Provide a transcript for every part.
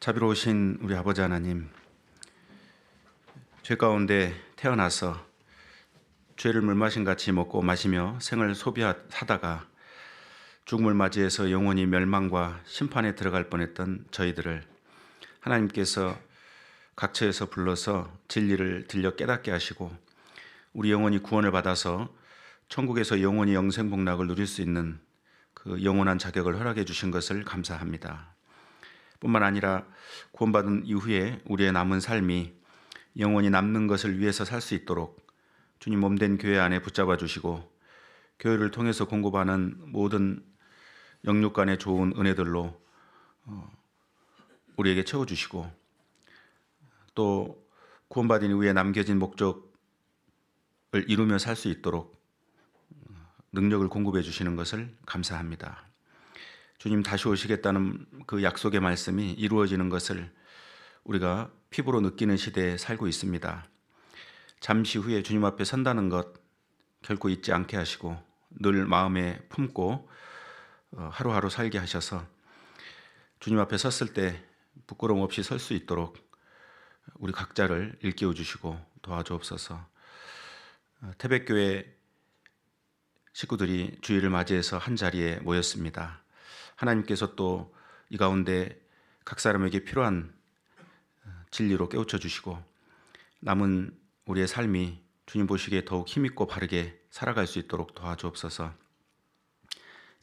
자비로우신 우리 아버지 하나님, 죄 가운데 태어나서 죄를 물마신 같이 먹고 마시며 생을 소비하다가 죽음을 맞이해서 영원히 멸망과 심판에 들어갈 뻔했던 저희들을 하나님께서 각처에서 불러서 진리를 들려 깨닫게 하시고 우리 영혼이 구원을 받아서 천국에서 영원히 영생복락을 누릴 수 있는 그 영원한 자격을 허락해 주신 것을 감사합니다. 뿐만 아니라 구원받은 이후에 우리의 남은 삶이 영원히 남는 것을 위해서 살 수 있도록 주님 몸된 교회 안에 붙잡아 주시고 교회를 통해서 공급하는 모든 영육간의 좋은 은혜들로 우리에게 채워주시고 또 구원받은 이후에 남겨진 목적을 이루며 살 수 있도록 능력을 공급해 주시는 것을 감사합니다. 주님 다시 오시겠다는 그 약속의 말씀이 이루어지는 것을 우리가 피부로 느끼는 시대에 살고 있습니다. 잠시 후에 주님 앞에 선다는 것 결코 잊지 않게 하시고 늘 마음에 품고 하루하루 살게 하셔서 주님 앞에 섰을 때 부끄러움 없이 설 수 있도록 우리 각자를 일깨워 주시고 도와주옵소서. 태백교회 식구들이 주일을 맞이해서 한 자리에 모였습니다. 하나님께서 또 이 가운데 각 사람에게 필요한 진리로 깨우쳐 주시고 남은 우리의 삶이 주님 보시기에 더욱 힘있고 바르게 살아갈 수 있도록 도와주옵소서.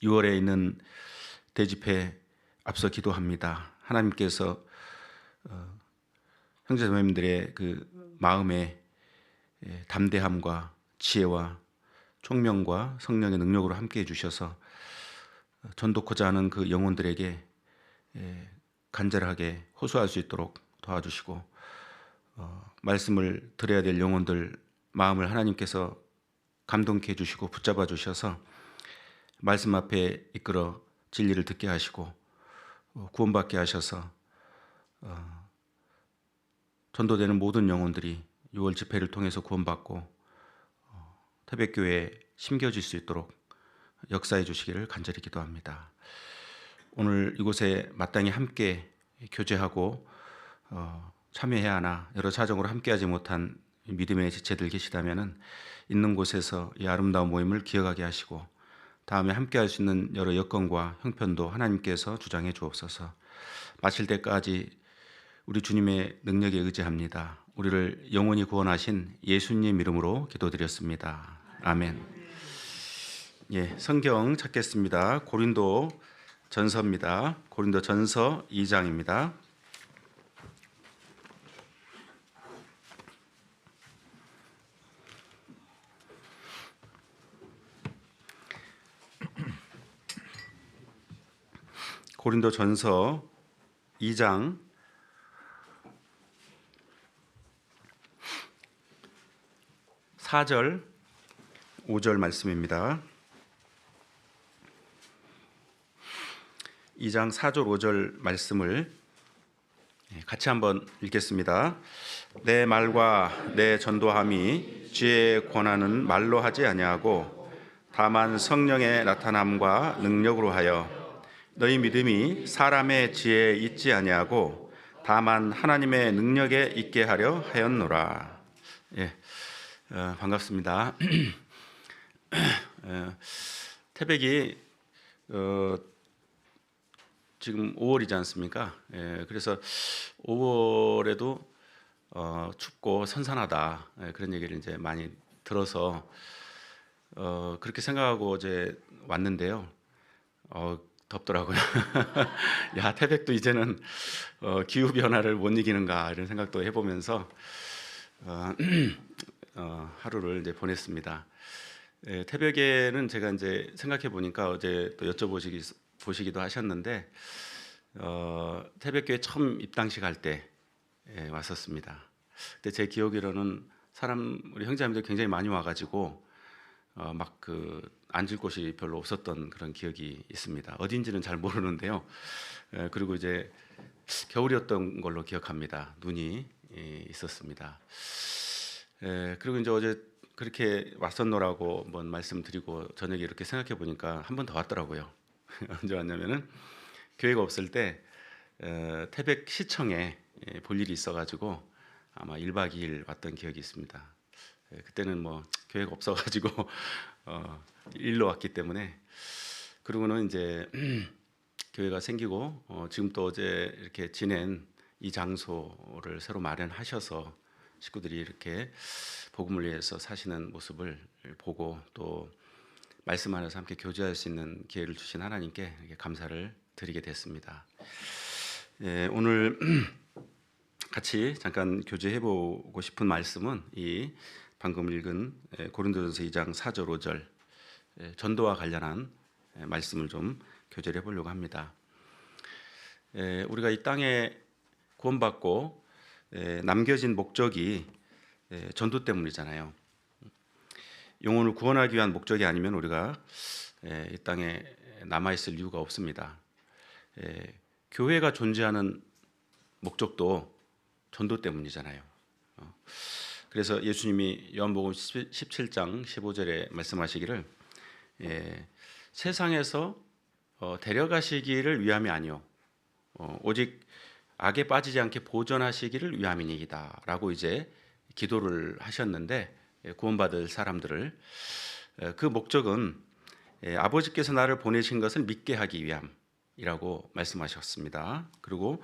6월에 있는 대집회 앞서 기도합니다. 하나님께서 형제자매님들의 그 마음의 담대함과 지혜와 총명과 성령의 능력으로 함께해 주셔서 전도코자 하는 그 영혼들에게 간절하게 호소할 수 있도록 도와주시고 말씀을 들어야 될 영혼들 마음을 하나님께서 감동케 해주시고 붙잡아 주셔서 말씀 앞에 이끌어 진리를 듣게 하시고 구원받게 하셔서 전도되는 모든 영혼들이 6월 집회를 통해서 구원받고 태백교회에 심겨질 수 있도록 역사해 주시기를 간절히 기도합니다. 오늘 이곳에 마땅히 함께 교제하고 참여해야 하나 여러 사정으로 함께하지 못한 믿음의 지체들 계시다면 있는 곳에서 이 아름다운 모임을 기억하게 하시고 다음에 함께할 수 있는 여러 여건과 형편도 하나님께서 주장해 주옵소서. 마칠 때까지 우리 주님의 능력에 의지합니다. 우리를 영원히 구원하신 예수님 이름으로 기도드렸습니다. 아멘. 예, 성경 찾겠습니다. 고린도 전서입니다. 고린도 전서 2장입니다. 고린도 전서 2장 4절 5절 말씀입니다. 2장 4절 5절 말씀을 같이 한번 읽겠습니다. 내 말과 내 전도함이 지혜의 권한은 말로 하지 아니하고 다만 성령의 나타남과 능력으로 하여 너희 믿음이 사람의 지혜에 있지 아니하고 다만 하나님의 능력에 있게 하려 하였노라. 예, 반갑습니다. 태백이 지금 5월이지 않습니까? 예, 그래서 5월에도 춥고 선선하다 그런 얘기를 이제 많이 들어서 그렇게 생각하고 어제 왔는데요. 덥더라고요. 야, 태백도 이제는 기후 변화를 못 이기는가 이런 생각도 해보면서 하루를 이제 보냈습니다. 예, 태백에는 제가 이제 생각해 보니까 어제 또 보시기도 하셨는데 태백교회 처음 입당식 할 때 왔었습니다. 그때 제 기억으로는 우리 형제자매들 굉장히 많이 와가지고 막 그 앉을 곳이 별로 없었던 그런 기억이 있습니다. 어딘지는 잘 모르는데요. 그리고 이제 겨울이었던 걸로 기억합니다. 눈이 있었습니다. 그리고 이제 어제 그렇게 왔었노라고 한번 말씀드리고 저녁에 이렇게 생각해 보니까 한 번 더 왔더라고요. 언제 왔냐면은 교회가 없을 때 태백 시청에 볼 일이 있어가지고 아마 1박 2일 왔던 기억이 있습니다. 그때는 뭐 교회가 없어가지고 일로 왔기 때문에, 그러고는 이제 교회가 생기고 지금 또 어제 이렇게 지낸 이 장소를 새로 마련하셔서 식구들이 이렇게 복음을 위해서 사시는 모습을 보고 또 말씀 안에서 함께 교제할 수 있는 기회를 주신 하나님께 감사를 드리게 됐습니다. 오늘 같이 잠깐 교제해보고 싶은 말씀은 이 방금 읽은 고린도전서 2장 4절 5절 전도와 관련한 말씀을 좀 교제를 해보려고 합니다. 우리가 이 땅에 구원받고 남겨진 목적이 전도 때문이잖아요. 영혼을 구원하기 위한 목적이 아니면 우리가 이 땅에 남아있을 이유가 없습니다. 교회가 존재하는 목적도 전도 때문이잖아요. 그래서 예수님이 요한복음 17장 15절에 말씀하시기를 세상에서 데려가시기를 위함이 아니요 오직 악에 빠지지 않게 보존하시기를 위함이니이다 라고 이제 기도를 하셨는데, 구원받을 사람들을 그 목적은 아버지께서 나를 보내신 것을 믿게 하기 위함이라고 말씀하셨습니다. 그리고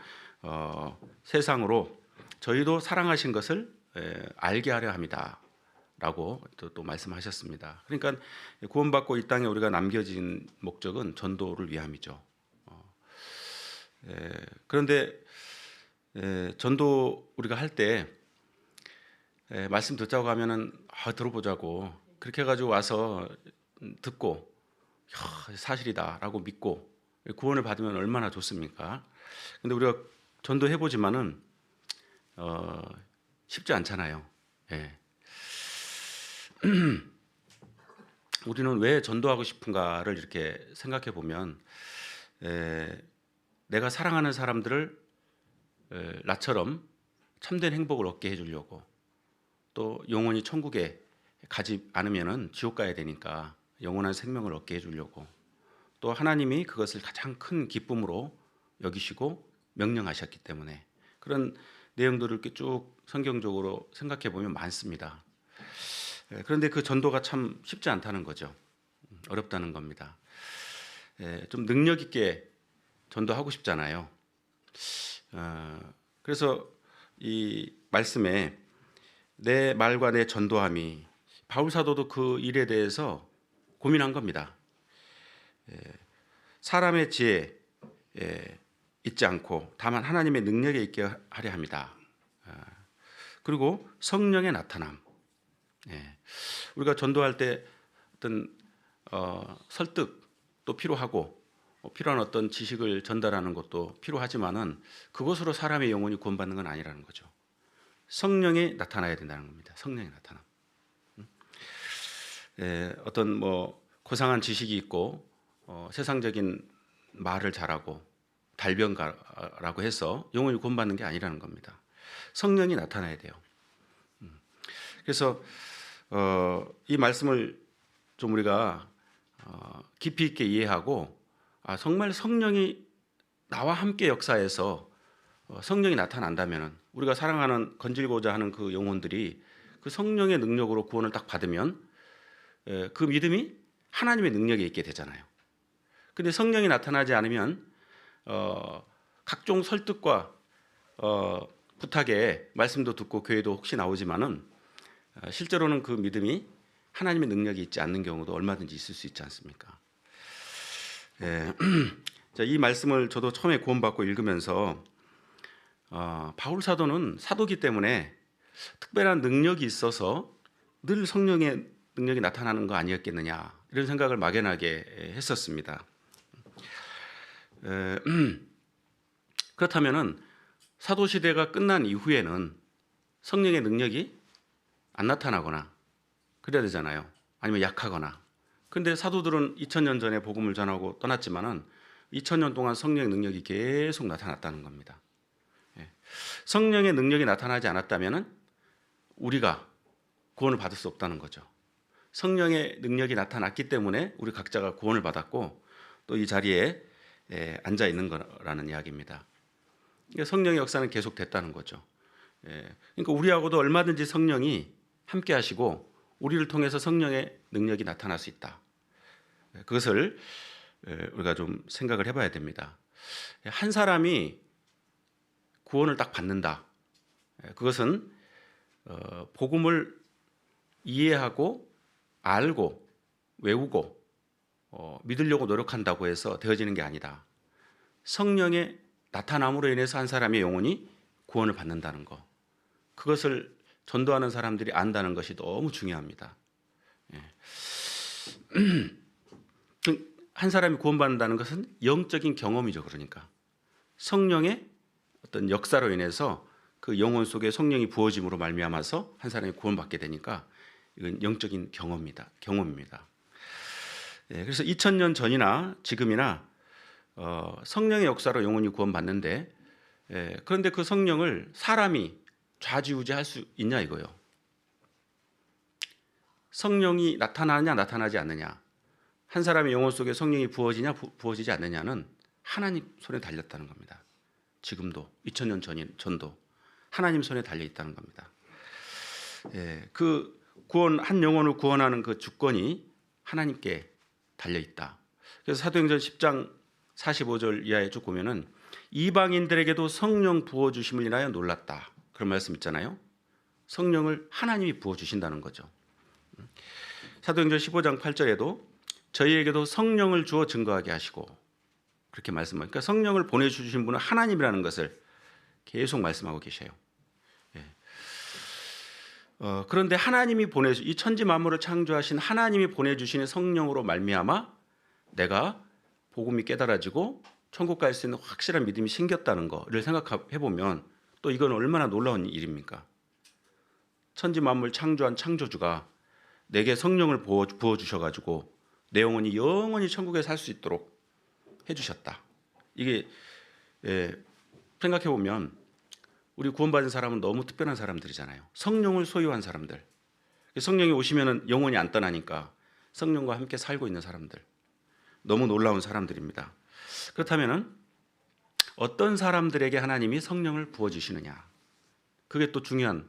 세상으로 저희도 사랑하신 것을 알게 하려 합니다 라고 또 말씀하셨습니다. 그러니까 구원받고 이 땅에 우리가 남겨진 목적은 전도를 위함이죠. 그런데 전도 우리가 할 때 말씀 듣자고 하면은 들어보자고 그렇게 해가지고 와서 듣고 사실이다라고 믿고 구원을 받으면 얼마나 좋습니까? 근데 우리가 전도해 보지만은 쉽지 않잖아요. 우리는 왜 전도하고 싶은가를 이렇게 생각해 보면 내가 사랑하는 사람들을 나처럼 참된 행복을 얻게 해주려고, 또 영원히 천국에 가지 않으면은 지옥 가야 되니까 영원한 생명을 얻게 해주려고, 또 하나님이 그것을 가장 큰 기쁨으로 여기시고 명령하셨기 때문에 그런 내용들을 이렇게 쭉 성경적으로 생각해 보면 많습니다. 그런데 그 전도가 참 쉽지 않다는 거죠. 어렵다는 겁니다. 좀 능력 있게 전도하고 싶잖아요. 그래서 이 말씀에 내 말과 내 전도함이, 바울 사도도 그 일에 대해서 고민한 겁니다. 사람의 지혜 있지 않고 다만 하나님의 능력에 있게 하려 합니다. 그리고 성령의 나타남. 우리가 전도할 때 어떤 설득도 필요하고 필요한 어떤 지식을 전달하는 것도 필요하지만은 그것으로 사람의 영혼이 구원받는 건 아니라는 거죠. 성령이 나타나야 된다는 겁니다. 성령의 나타남. 어떤 뭐 고상한 지식이 있고 세상적인 말을 잘하고 달변가라고 해서 영혼이 구원받는 게 아니라는 겁니다. 성령이 나타나야 돼요. 그래서 이 말씀을 좀 우리가 깊이 있게 이해하고, 정말 성령이 나와 함께 역사해서 성령이 나타난다면은 우리가 사랑하는 건질고자 하는 그 영혼들이 그 성령의 능력으로 구원을 딱 받으면 그 믿음이 하나님의 능력에 있게 되잖아요. 근데 성령이 나타나지 않으면 각종 설득과 부탁에 말씀도 듣고 교회도 혹시 나오지만은 실제로는 그 믿음이 하나님의 능력이 있지 않는 경우도 얼마든지 있을 수 있지 않습니까? 자, 이 말씀을 저도 처음에 구원받고 읽으면서 바울 사도는 사도기 때문에 특별한 능력이 있어서 늘 성령의 능력이 나타나는 거 아니었겠느냐, 이런 생각을 막연하게 했었습니다. 그렇다면은 사도 시대가 끝난 이후에는 성령의 능력이 안 나타나거나 그래야 되잖아요. 아니면 약하거나. 근데 사도들은 2000년 전에 복음을 전하고 떠났지만은 2000년 동안 성령의 능력이 계속 나타났다는 겁니다. 성령의 능력이 나타나지 않았다면은 우리가 구원을 받을 수 없다는 거죠. 성령의 능력이 나타났기 때문에 우리 각자가 구원을 받았고 또 이 자리에 앉아 있는 거라는 이야기입니다. 그러니까 성령의 역사는 계속됐다는 거죠. 그러니까 우리하고도 얼마든지 성령이 함께 하시고 우리를 통해서 성령의 능력이 나타날 수 있다. 그것을 우리가 좀 생각을 해봐야 됩니다. 한 사람이 구원을 딱 받는다. 그것은 복음을 이해하고 알고 외우고 믿으려고 노력한다고 해서 되어지는 게 아니다. 성령의 나타남으로 인해서 한 사람의 영혼이 구원을 받는다는 것, 그것을 전도하는 사람들이 안다는 것이 너무 중요합니다. 한 사람이 구원받는다는 것은 영적인 경험이죠. 그러니까 성령의 어떤 역사로 인해서 그 영혼 속에 성령이 부어짐으로 말미암아서 한 사람이 구원받게 되니까 이건 영적인 경험입니다. 그래서 2000년 전이나 지금이나 성령의 역사로 영혼이 구원받는데, 그런데 그 성령을 사람이 좌지우지할 수 있냐 이거요. 성령이 나타나느냐 나타나지 않느냐, 한 사람의 영혼 속에 성령이 부어지냐 부어지지 않느냐는 하나님 손에 달렸다는 겁니다. 지금도 2000년 전도 하나님 손에 달려 있다는 겁니다. 그 구원, 한 영혼을 구원하는 그 주권이 하나님께 달려 있다. 그래서 사도행전 10장 45절 이하에 쭉 보면은 이방인들에게도 성령 부어 주심을 인하여 놀랐다. 그런 말씀 있잖아요. 성령을 하나님이 부어 주신다는 거죠. 사도행전 15장 8절에도 저희에게도 성령을 주어 증거하게 하시고, 그렇게 말씀하니까 그러니까 성령을 보내주신 분은 하나님이라는 것을 계속 말씀하고 계셔요. 그런데 하나님이 이 천지 만물을 창조하신 하나님이 보내주시는 성령으로 말미암아 내가 복음이 깨달아지고 천국 갈 수 있는 확실한 믿음이 생겼다는 거를 생각해 보면 또 이건 얼마나 놀라운 일입니까? 천지 만물 창조한 창조주가 내게 성령을 부어 주셔가지고 내 영혼이 영원히 천국에 살 수 있도록 해주셨다. 이게 생각해 보면 우리 구원받은 사람은 너무 특별한 사람들이잖아요. 성령을 소유한 사람들. 성령이 오시면은 영혼이 안 떠나니까 성령과 함께 살고 있는 사람들. 너무 놀라운 사람들입니다. 그렇다면은 어떤 사람들에게 하나님이 성령을 부어주시느냐, 그게 또 중요한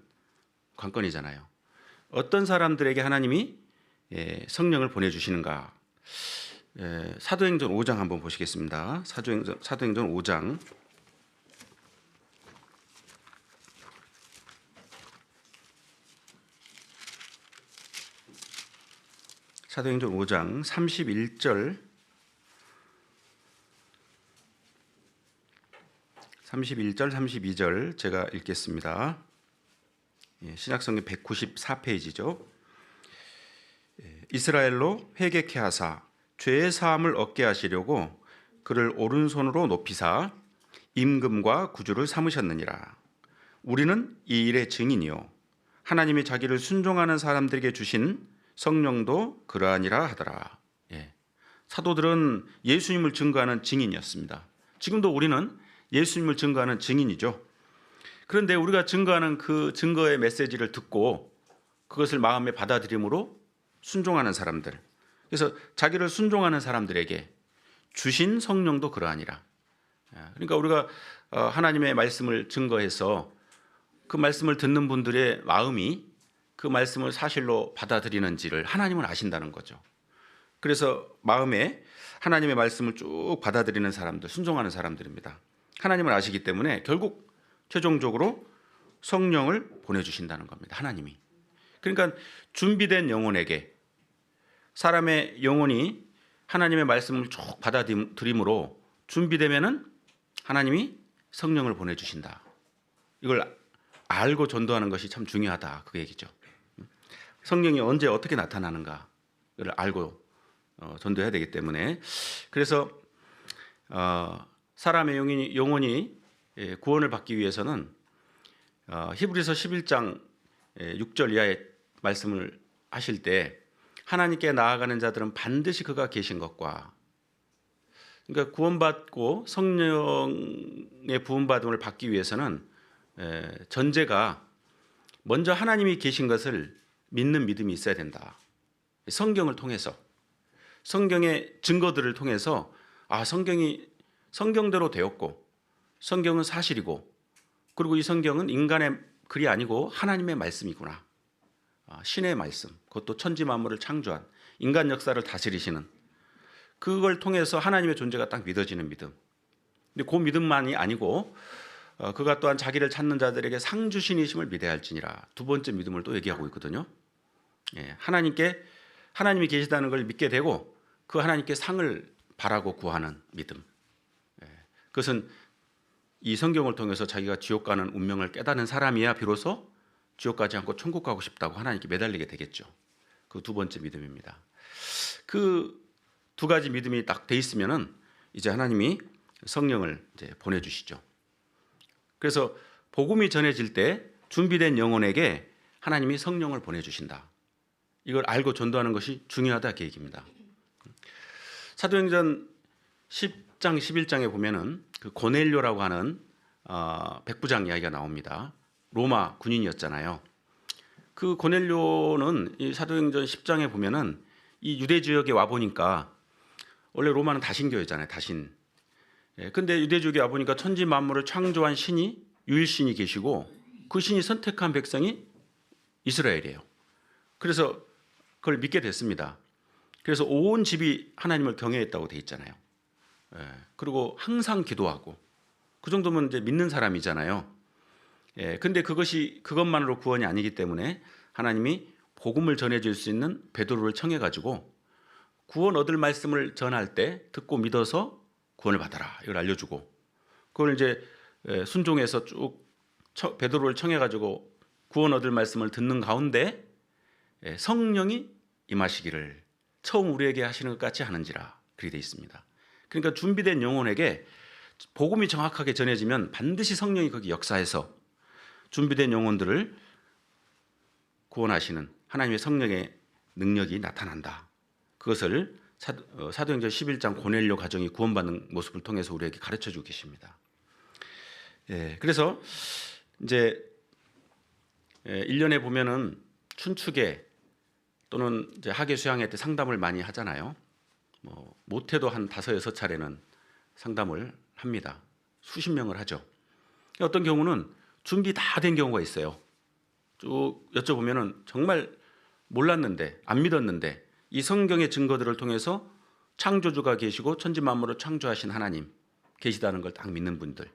관건이잖아요. 어떤 사람들에게 하나님이 성령을 보내주시는가. 사도행전 5장 한번 보시겠습니다. 사도행전 5장 사도행전 5장 31절 32절 제가 읽겠습니다. 신약성경 194페이지죠. 이스라엘로 회개케 하사 죄의 사함을 얻게 하시려고 그를 오른손으로 높이사 임금과 구주를 삼으셨느니라. 우리는 이 일의 증인이요 하나님이 자기를 순종하는 사람들에게 주신 성령도 그러하니라 하더라. 사도들은 예수님을 증거하는 증인이었습니다. 지금도 우리는 예수님을 증거하는 증인이죠. 그런데 우리가 증거하는 그 증거의 메시지를 듣고 그것을 마음에 받아들임으로 순종하는 사람들, 그래서 자기를 순종하는 사람들에게 주신 성령도 그러하니라. 그러니까 우리가 하나님의 말씀을 증거해서 그 말씀을 듣는 분들의 마음이 그 말씀을 사실로 받아들이는지를 하나님은 아신다는 거죠. 그래서 마음에 하나님의 말씀을 쭉 받아들이는 사람들, 순종하는 사람들입니다. 하나님을 아시기 때문에 결국 최종적으로 성령을 보내주신다는 겁니다. 하나님이. 그러니까 준비된 영혼에게, 사람의 영혼이 하나님의 말씀을 쭉 받아들임으로 준비되면은 하나님이 성령을 보내주신다. 이걸 알고 전도하는 것이 참 중요하다, 그 얘기죠. 성령이 언제 어떻게 나타나는가를 알고 전도해야 되기 때문에, 그래서 사람의 영혼이 구원을 받기 위해서는 히브리서 11장 6절 이하의 말씀을 하실 때 하나님께 나아가는 자들은 반드시 그가 계신 것과, 그러니까 구원받고 성령의 부음받음을 받기 위해서는 전제가 먼저 하나님이 계신 것을 믿는 믿음이 있어야 된다. 성경을 통해서, 성경의 증거들을 통해서 성경이 성경대로 되었고 성경은 사실이고, 그리고 이 성경은 인간의 글이 아니고 하나님의 말씀이구나. 신의 말씀, 그것도 천지 만물을 창조한 인간 역사를 다스리시는, 그걸 통해서 하나님의 존재가 딱 믿어지는 믿음. 근데 그 믿음만이 아니고 그가 또한 자기를 찾는 자들에게 상 주신이심을 믿어야 할지니라. 두 번째 믿음을 또 얘기하고 있거든요. 하나님이 계시다는 걸 믿게 되고 그 하나님께 상을 바라고 구하는 믿음. 그것은 이 성경을 통해서 자기가 지옥 가는 운명을 깨닫는 사람이야 비로소 지옥 가지 않고 천국 가고 싶다고 하나님께 매달리게 되겠죠. 그 두 번째 믿음입니다. 그 두 가지 믿음이 딱 돼 있으면은 이제 하나님이 성령을 이제 보내주시죠. 그래서 복음이 전해질 때 준비된 영혼에게 하나님이 성령을 보내주신다. 이걸 알고 전도하는 것이 중요하다 그 얘기입니다. 사도행전 10장 11장에 보면은 그 고넬료라고 하는 백부장 이야기가 나옵니다. 로마 군인이었잖아요. 그 고넬료는 이 사도행전 10장에 보면은 이 유대 지역에 와 보니까, 원래 로마는 다신교였잖아요. 다신. 근데 유대 지역에 와 보니까 천지 만물을 창조한 신이, 유일신이 계시고 그 신이 선택한 백성이 이스라엘이에요. 그래서 그걸 믿게 됐습니다. 그래서 온 집이 하나님을 경외했다고 돼 있잖아요. 그리고 항상 기도하고, 그 정도면 이제 믿는 사람이잖아요. 근데 그것만으로 구원이 아니기 때문에 하나님이 복음을 전해줄 수 있는 베드로를 청해 가지고 구원 얻을 말씀을 전할 때 듣고 믿어서 구원을 받아라, 이걸 알려주고, 그걸 이제 순종해서 쭉 베드로를 청해 가지고 구원 얻을 말씀을 듣는 가운데 성령이 임하시기를 처음 우리에게 하시는 것 같이 하는지라, 그렇게 되어 있습니다. 그러니까 준비된 영혼에게 복음이 정확하게 전해지면 반드시 성령이 거기 역사해서 준비된 영혼들을 구원하시는 하나님의 성령의 능력이 나타난다. 그것을 사도행전 11장 고넬료 가정이 구원받는 모습을 통해서 우리에게 가르쳐주고 계십니다. 그래서 이제 1년에 보면은 춘추계 또는 이제 학예 수양회 때 상담을 많이 하잖아요. 못해도 한 5-6차례는 상담을 합니다. 수십 명을 하죠. 어떤 경우는 준비 다 된 경우가 있어요. 쭉 여쭤보면은 정말 몰랐는데, 안 믿었는데 이 성경의 증거들을 통해서 창조주가 계시고 천지 만물을 창조하신 하나님 계시다는 걸 딱 믿는 분들,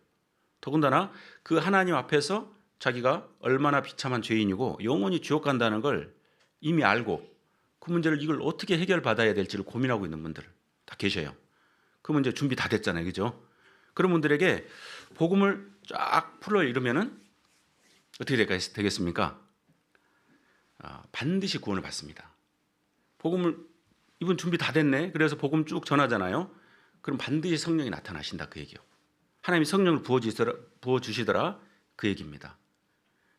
더군다나 그 하나님 앞에서 자기가 얼마나 비참한 죄인이고 영원히 지옥 간다는 걸 이미 알고 그 문제를 이걸 어떻게 해결받아야 될지를 고민하고 있는 분들 다 계셔요. 그 문제 준비 다 됐잖아요, 그죠? 그런 분들에게 복음을 쫙 풀어 이르면은 어떻게 되겠습니까? 반드시 구원을 받습니다. 복음을, 이분 준비 다 됐네, 그래서 복음 쭉 전하잖아요. 그럼 반드시 성령이 나타나신다, 그 얘기요. 하나님이 성령을 부어주시더라, 그 얘기입니다.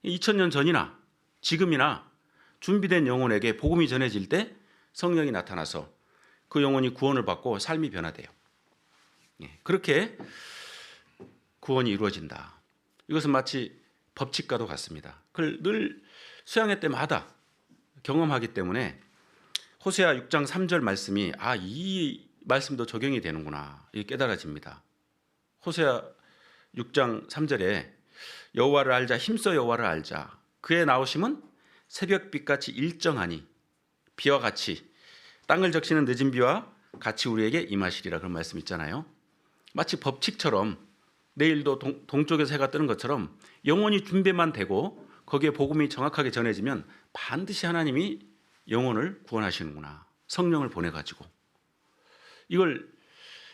2000년 전이나 지금이나 준비된 영혼에게 복음이 전해질 때 성령이 나타나서 그 영혼이 구원을 받고 삶이 변화돼요. 그렇게 구원이 이루어진다. 이것은 마치 법칙과도 같습니다. 그걸 늘 수양회 때마다 경험하기 때문에 호세아 6장 3절 말씀이 이 말씀도 적용이 되는구나, 이게 깨달아집니다. 호세아 6장 3절에 여호와를 알자, 힘써 여호와를 알자, 그의 나오심은 새벽빛같이 일정하니 비와 같이 땅을 적시는 늦은 비와 같이 우리에게 임하시리라, 그런 말씀 있잖아요. 마치 법칙처럼 내일도 동쪽에서 해가 뜨는 것처럼 영혼이 준비만 되고 거기에 복음이 정확하게 전해지면 반드시 하나님이 영혼을 구원하시는구나, 성령을 보내가지고. 이걸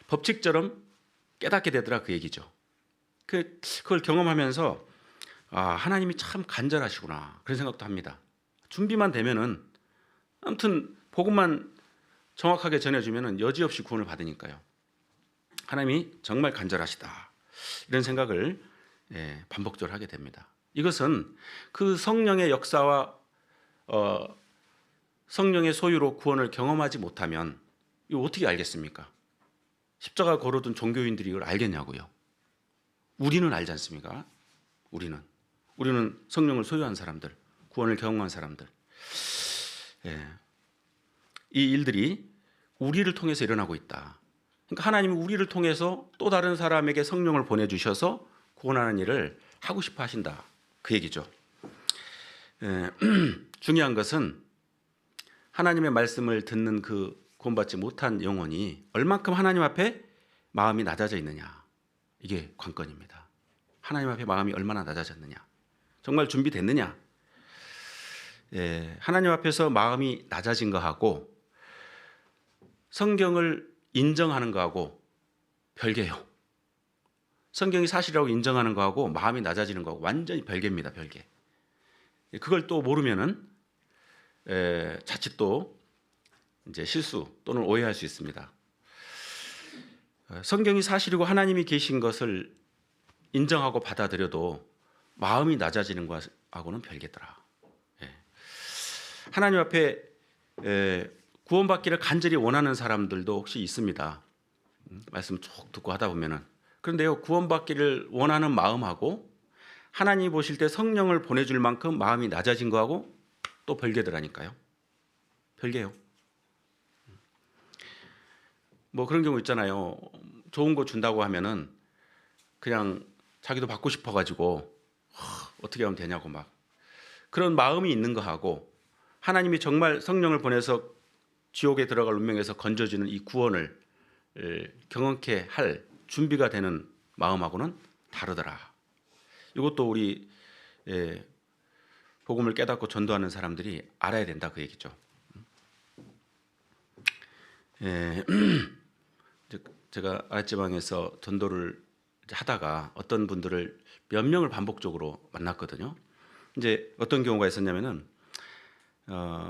법칙처럼 깨닫게 되더라, 그 얘기죠. 그걸 경험하면서 하나님이 참 간절하시구나, 그런 생각도 합니다. 준비만 되면은, 아무튼 복음만 정확하게 전해주면은 여지없이 구원을 받으니까요. 하나님이 정말 간절하시다, 이런 생각을 반복적으로 하게 됩니다. 이것은 그 성령의 역사와 성령의 소유로 구원을 경험하지 못하면 이거 어떻게 알겠습니까? 십자가 걸어둔 종교인들이 이걸 알겠냐고요. 우리는 알지 않습니까? 우리는 성령을 소유한 사람들, 구원을 경험한 사람들. 이 일들이 우리를 통해서 일어나고 있다. 그러니까 하나님이 우리를 통해서 또 다른 사람에게 성령을 보내주셔서 구원하는 일을 하고 싶어 하신다. 그 얘기죠. 중요한 것은 하나님의 말씀을 듣는 그 구원받지 못한 영혼이 얼만큼 하나님 앞에 마음이 낮아져 있느냐. 이게 관건입니다. 하나님 앞에 마음이 얼마나 낮아졌느냐. 정말 준비됐느냐. 하나님 앞에서 마음이 낮아진 거하고 성경을 인정하는 거하고 별개예요. 성경이 사실이라고 인정하는 거하고 마음이 낮아지는 거하고 완전히 별개입니다. 별개. 그걸 또 모르면은 자칫 또 이제 실수 또는 오해할 수 있습니다. 성경이 사실이고 하나님이 계신 것을 인정하고 받아들여도 마음이 낮아지는 것하고는 별개더라. 하나님 앞에 구원받기를 간절히 원하는 사람들도 혹시 있습니다. 말씀 쭉 듣고 하다 보면은. 그런데요, 구원받기를 원하는 마음하고 하나님이 보실 때 성령을 보내줄 만큼 마음이 낮아진 거하고 또 별개더라니까요. 별개요. 뭐 그런 경우 있잖아요. 좋은 거 준다고 하면은 그냥 자기도 받고 싶어가지고 어떻게 하면 되냐고 막 그런 마음이 있는 거하고 하나님이 정말 성령을 보내서 지옥에 들어갈 운명에서 건져주는 이 구원을 경험케 할 준비가 되는 마음하고는 다르더라. 이것도 우리 복음을 깨닫고 전도하는 사람들이 알아야 된다 그 얘기죠. 제가 아랫지방에서 전도를 하다가 어떤 분들을 몇 명을 반복적으로 만났거든요. 이제 어떤 경우가 있었냐면은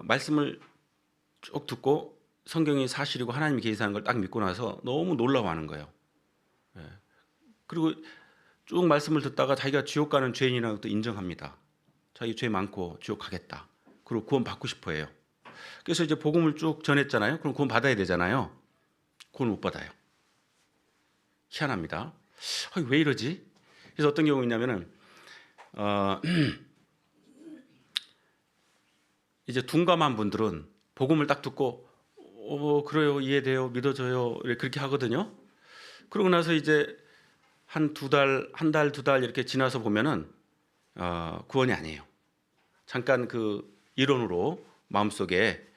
말씀을 쭉 듣고 성경이 사실이고 하나님이 계시다는 걸 딱 믿고 나서 너무 놀라워하는 거예요. 그리고 쭉 말씀을 듣다가 자기가 지옥 가는 죄인이라는 것도 인정합니다. 자기 죄 많고 지옥 가겠다. 그리고 구원 받고 싶어해요. 그래서 이제 복음을 쭉 전했잖아요. 그럼 구원 받아야 되잖아요. 구원 못 받아요. 희한합니다. 왜 이러지? 그래서 어떤 경우 있냐면은 이제 둔감한 분들은 복음을 딱 듣고 그래요, 이해돼요, 믿어져요 그렇게 하거든요. 그러고 나서 이제 한 두 달, 한 달, 두 달 이렇게 지나서 보면은 구원이 아니에요. 잠깐 그 이론으로 마음속에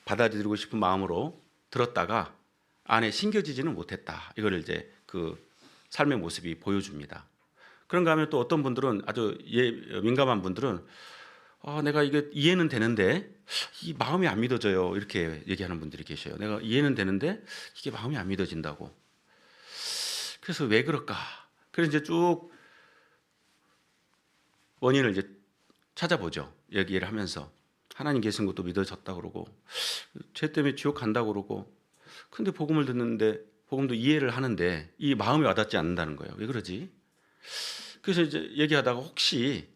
받아들이고 싶은 마음으로 들었다가 안에 심겨지지는 못했다. 이걸 이제 그 삶의 모습이 보여줍니다. 그런가 하면 또 어떤 분들은 아주 민감한 분들은 내가 이게 이해는 되는데 이 마음이 안 믿어져요. 이렇게 얘기하는 분들이 계셔요. 내가 이해는 되는데 이게 마음이 안 믿어진다고. 그래서 왜 그럴까? 그래서 이제 쭉 원인을 이제 찾아보죠. 얘기를 하면서 하나님 계신 것도 믿어졌다 그러고 죄 때문에 지옥 간다 그러고 근데 복음을 듣는데 복음도 이해를 하는데 이 마음이 와닿지 않는다는 거예요. 왜 그러지? 그래서 이제 얘기하다가 혹시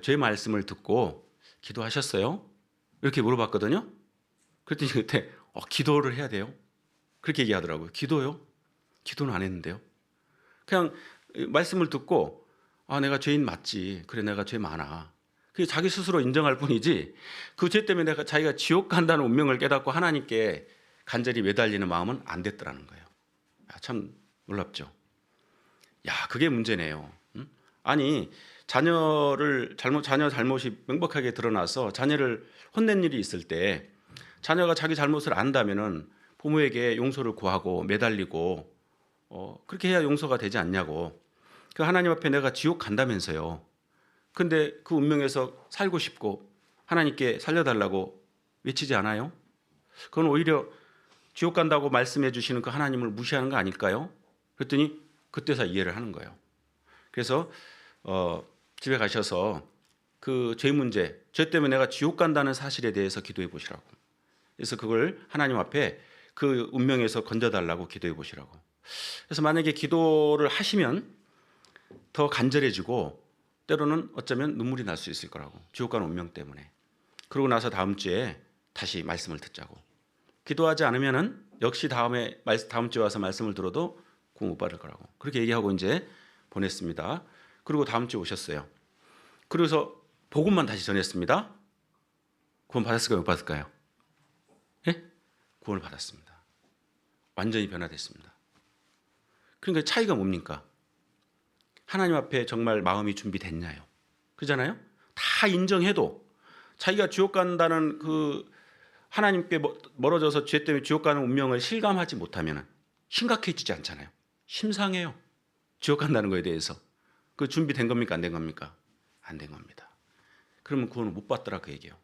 죄 말씀을 듣고 기도하셨어요? 이렇게 물어봤거든요. 그랬더니 그때 기도를 해야 돼요. 그렇게 얘기하더라고요. 기도요? 기도는 안 했는데요. 그냥 말씀을 듣고 내가 죄인 맞지. 그래 내가 죄 많아. 그게 자기 스스로 인정할 뿐이지 그 죄 때문에 자기가 지옥 간다는 운명을 깨닫고 하나님께 간절히 매달리는 마음은 안 됐더라는 거예요. 참 놀랍죠. 그게 문제네요. 아니 자녀 잘못이 명백하게 드러나서 자녀를 혼낸 일이 있을 때 자녀가 자기 잘못을 안다면은 부모에게 용서를 구하고 매달리고 그렇게 해야 용서가 되지 않냐고. 그 하나님 앞에 내가 지옥 간다면서요. 근데 그 운명에서 살고 싶고 하나님께 살려달라고 외치지 않아요? 그건 오히려 지옥 간다고 말씀해 주시는 그 하나님을 무시하는 거 아닐까요? 그랬더니 그때서 이해를 하는 거예요. 그래서 집에 가셔서 그 죄 문제, 죄 때문에 내가 지옥 간다는 사실에 대해서 기도해 보시라고. 그래서 그걸 하나님 앞에 그 운명에서 건져달라고 기도해 보시라고. 그래서 만약에 기도를 하시면 더 간절해지고 때로는 어쩌면 눈물이 날 수 있을 거라고. 지옥 가는 운명 때문에. 그러고 나서 다음 주에 다시 말씀을 듣자고. 기도하지 않으면은 역시 다음 주에 와서 말씀을 들어도 구원 못 받을 거라고. 그렇게 얘기하고 이제 보냈습니다. 그리고 다음 주에 오셨어요. 그래서 복음만 다시 전했습니다. 구원 받았을까요? 못 받았을까요? 예? 구원을 받았습니다. 완전히 변화됐습니다. 그러니까 차이가 뭡니까? 하나님 앞에 정말 마음이 준비됐냐요? 그잖아요? 다 인정해도 자기가 지옥 간다는 그 하나님께 멀어져서 죄 때문에 지옥 가는 운명을 실감하지 못하면 심각해지지 않잖아요. 심상해요. 지옥 간다는 거에 대해서. 그 준비된 겁니까? 안 된 겁니까? 안 된 겁니다. 그러면 구원을 못 받더라 그 얘기예요.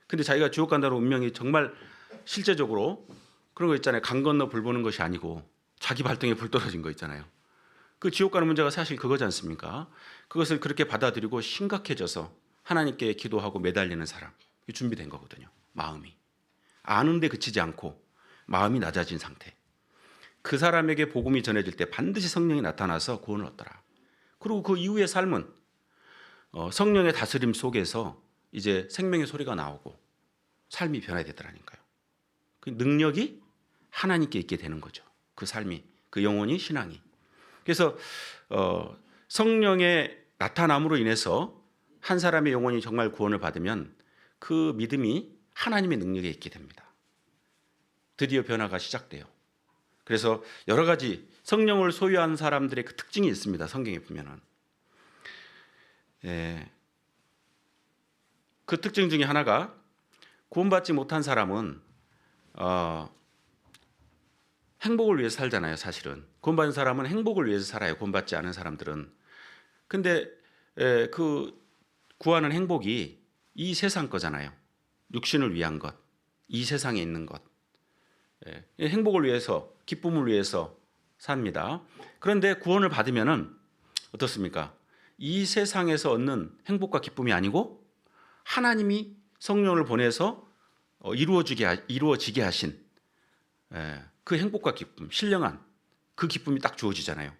근데 자기가 지옥 간다는 운명이 정말 실제적으로 그런 거 있잖아요. 강 건너 불 보는 것이 아니고 자기 발등에 불 떨어진 거 있잖아요. 그 지옥 가는 문제가 사실 그거지 않습니까? 그것을 그렇게 받아들이고 심각해져서 하나님께 기도하고 매달리는 사람, 준비된 거거든요. 마음이. 아는데 그치지 않고 마음이 낮아진 상태. 그 사람에게 복음이 전해질 때 반드시 성령이 나타나서 구원을 얻더라. 그리고 그 이후의 삶은 성령의 다스림 속에서 이제 생명의 소리가 나오고 삶이 변화되더라니까요. 그 능력이 하나님께 있게 되는 거죠. 그 삶이, 그 영혼이, 신앙이. 그래서 성령의 나타남으로 인해서 한 사람의 영혼이 정말 구원을 받으면 그 믿음이 하나님의 능력에 있게 됩니다. 드디어 변화가 시작돼요. 그래서 여러 가지 성령을 소유한 사람들의 그 특징이 있습니다. 성경에 보면은. 그 특징 중에 하나가 구원받지 못한 사람은 행복을 위해서 살잖아요. 사실은 구원받은 사람은 행복을 위해서 살아요. 구원받지 않은 사람들은. 근데 그 구하는 행복이 이 세상 거잖아요. 육신을 위한 것, 이 세상에 있는 것. 행복을 위해서, 기쁨을 위해서 삽니다. 그런데 구원을 받으면은 어떻습니까? 이 세상에서 얻는 행복과 기쁨이 아니고 하나님이 성령을 보내서 이루어지게 하신 그 행복과 기쁨, 신령한 그 기쁨이 딱 주어지잖아요.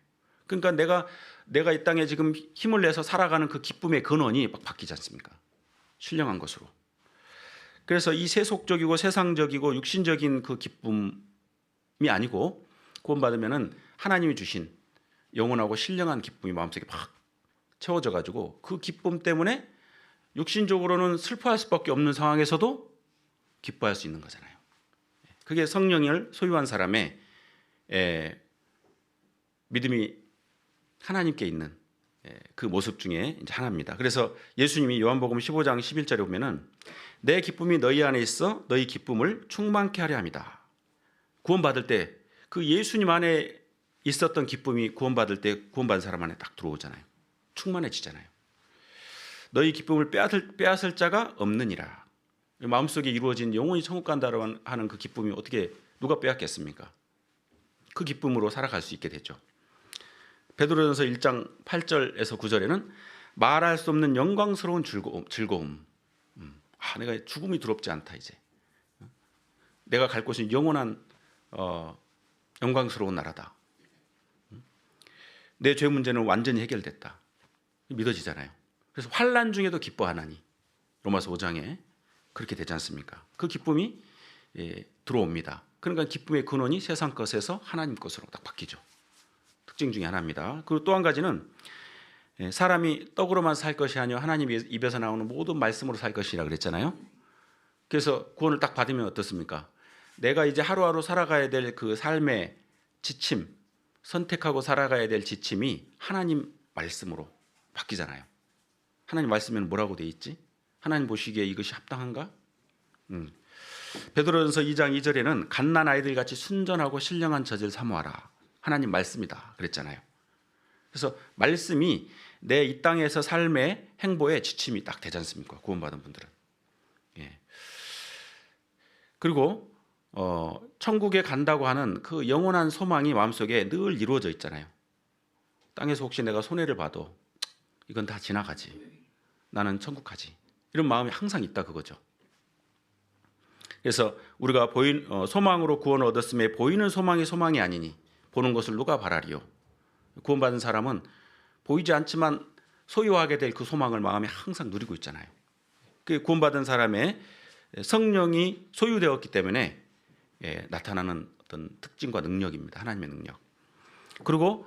그러니까 내가 이 땅에 지금 힘을 내서 살아가는 그 기쁨의 근원이 막 바뀌지 않습니까? 신령한 것으로. 그래서 이 세속적이고 세상적이고 육신적인 그 기쁨이 아니고 구원받으면은 하나님이 주신 영원하고 신령한 기쁨이 마음속에 막 채워져 가지고 그 기쁨 때문에 육신적으로는 슬퍼할 수밖에 없는 상황에서도 기뻐할 수 있는 거잖아요. 그게 성령을 소유한 사람의 믿음이 하나님께 있는 그 모습 중에 이제 하나입니다. 그래서 예수님이 요한복음 15장 11절에 보면은 내 기쁨이 너희 안에 있어 너희 기쁨을 충만케 하려 함이다. 구원받을 때 그 예수님 안에 있었던 기쁨이 구원받을 때 구원받은 사람 안에 딱 들어오잖아요. 충만해지잖아요. 너희 기쁨을 빼앗을 자가 없느니라. 마음속에 이루어진 영원히 천국 간다고 하는 그 기쁨이 어떻게 누가 빼앗겠습니까? 그 기쁨으로 살아갈 수 있게 되죠. 베드로전서 1장 8절에서 9절에는 말할 수 없는 영광스러운 즐거움. 내가 죽음이 두렵지 않다 이제. 내가 갈 곳은 영원한 영광스러운 나라다. 내 죄 문제는 완전히 해결됐다. 믿어지잖아요. 그래서 환난 중에도 기뻐하나니 로마서 5장에 그렇게 되지 않습니까? 그 기쁨이 들어옵니다. 그러니까 기쁨의 근원이 세상 것에서 하나님 것으로 딱 바뀌죠. 특징 중에 하나입니다. 그리고 또 한 가지는 사람이 떡으로만 살 것이 아니요 하나님 입에서 나오는 모든 말씀으로 살 것이라 그랬잖아요. 그래서 구원을 딱 받으면 어떻습니까? 내가 이제 하루하루 살아가야 될 그 삶의 지침, 선택하고 살아가야 될 지침이 하나님 말씀으로 바뀌잖아요. 하나님 말씀에는 뭐라고 돼 있지? 하나님 보시기에 이것이 합당한가? 베드로전서 2장 2절에는 갓난 아이들 같이 순전하고 신령한 젖을 사모하라. 하나님 말씀이다 그랬잖아요. 그래서 말씀이 내 이 땅에서 삶의 행보에 지침이 딱 되지 않습니까? 구원받은 분들은. 그리고 천국에 간다고 하는 그 영원한 소망이 마음속에 늘 이루어져 있잖아요. 땅에서 혹시 내가 손해를 봐도 이건 다 지나가지. 나는 천국 가지. 이런 마음이 항상 있다 그거죠. 그래서 우리가 소망으로 구원을 얻었음에 보이는 소망이 아니니 보는 것을 누가 바라리요. 구원받은 사람은 보이지 않지만 소유하게 될 그 소망을 마음에 항상 누리고 있잖아요. 그 구원받은 사람의 성령이 소유되었기 때문에 나타나는 어떤 특징과 능력입니다. 하나님의 능력. 그리고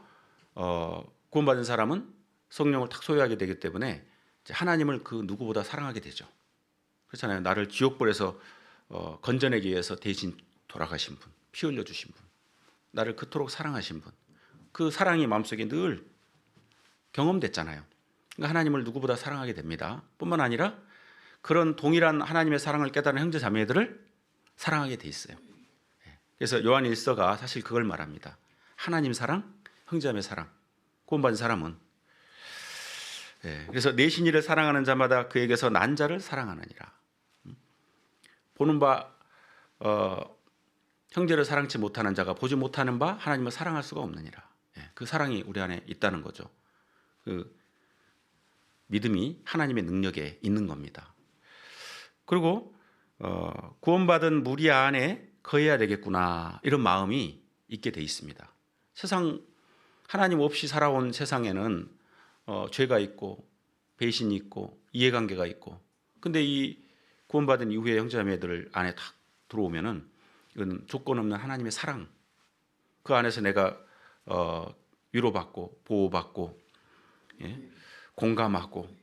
구원받은 사람은 성령을 탁 소유하게 되기 때문에 하나님을 그 누구보다 사랑하게 되죠. 그렇잖아요. 나를 지옥불에서 건져내기 위해서 대신 돌아가신 분, 피 흘려주신 분. 나를 그토록 사랑하신 분, 그 사랑이 마음속에 늘 경험됐잖아요. 그러니까 하나님을 누구보다 사랑하게 됩니다. 뿐만 아니라 그런 동일한 하나님의 사랑을 깨달은 형제 자매들을 사랑하게 돼 있어요. 그래서 요한 1서가 사실 그걸 말합니다. 하나님 사랑, 형제 자매 사랑. 구원받은 사람은 그래서 내 신이를 사랑하는 자마다 그에게서 난 자를 사랑하느니라. 보는 바 형제를 사랑치 못하는 자가 보지 못하는 바 하나님을 사랑할 수가 없느니라. 그 사랑이 우리 안에 있다는 거죠. 그 믿음이 하나님의 능력에 있는 겁니다. 그리고 구원받은 무리 안에 거해야 되겠구나, 이런 마음이 있게 돼 있습니다. 세상 하나님 없이 살아온 세상에는 죄가 있고 배신이 있고 이해관계가 있고, 근데 이 구원받은 이후에 형제자매들 안에 딱 들어오면은 이건 조건 없는 하나님의 사랑, 그 안에서 내가 위로받고 보호받고 공감하고,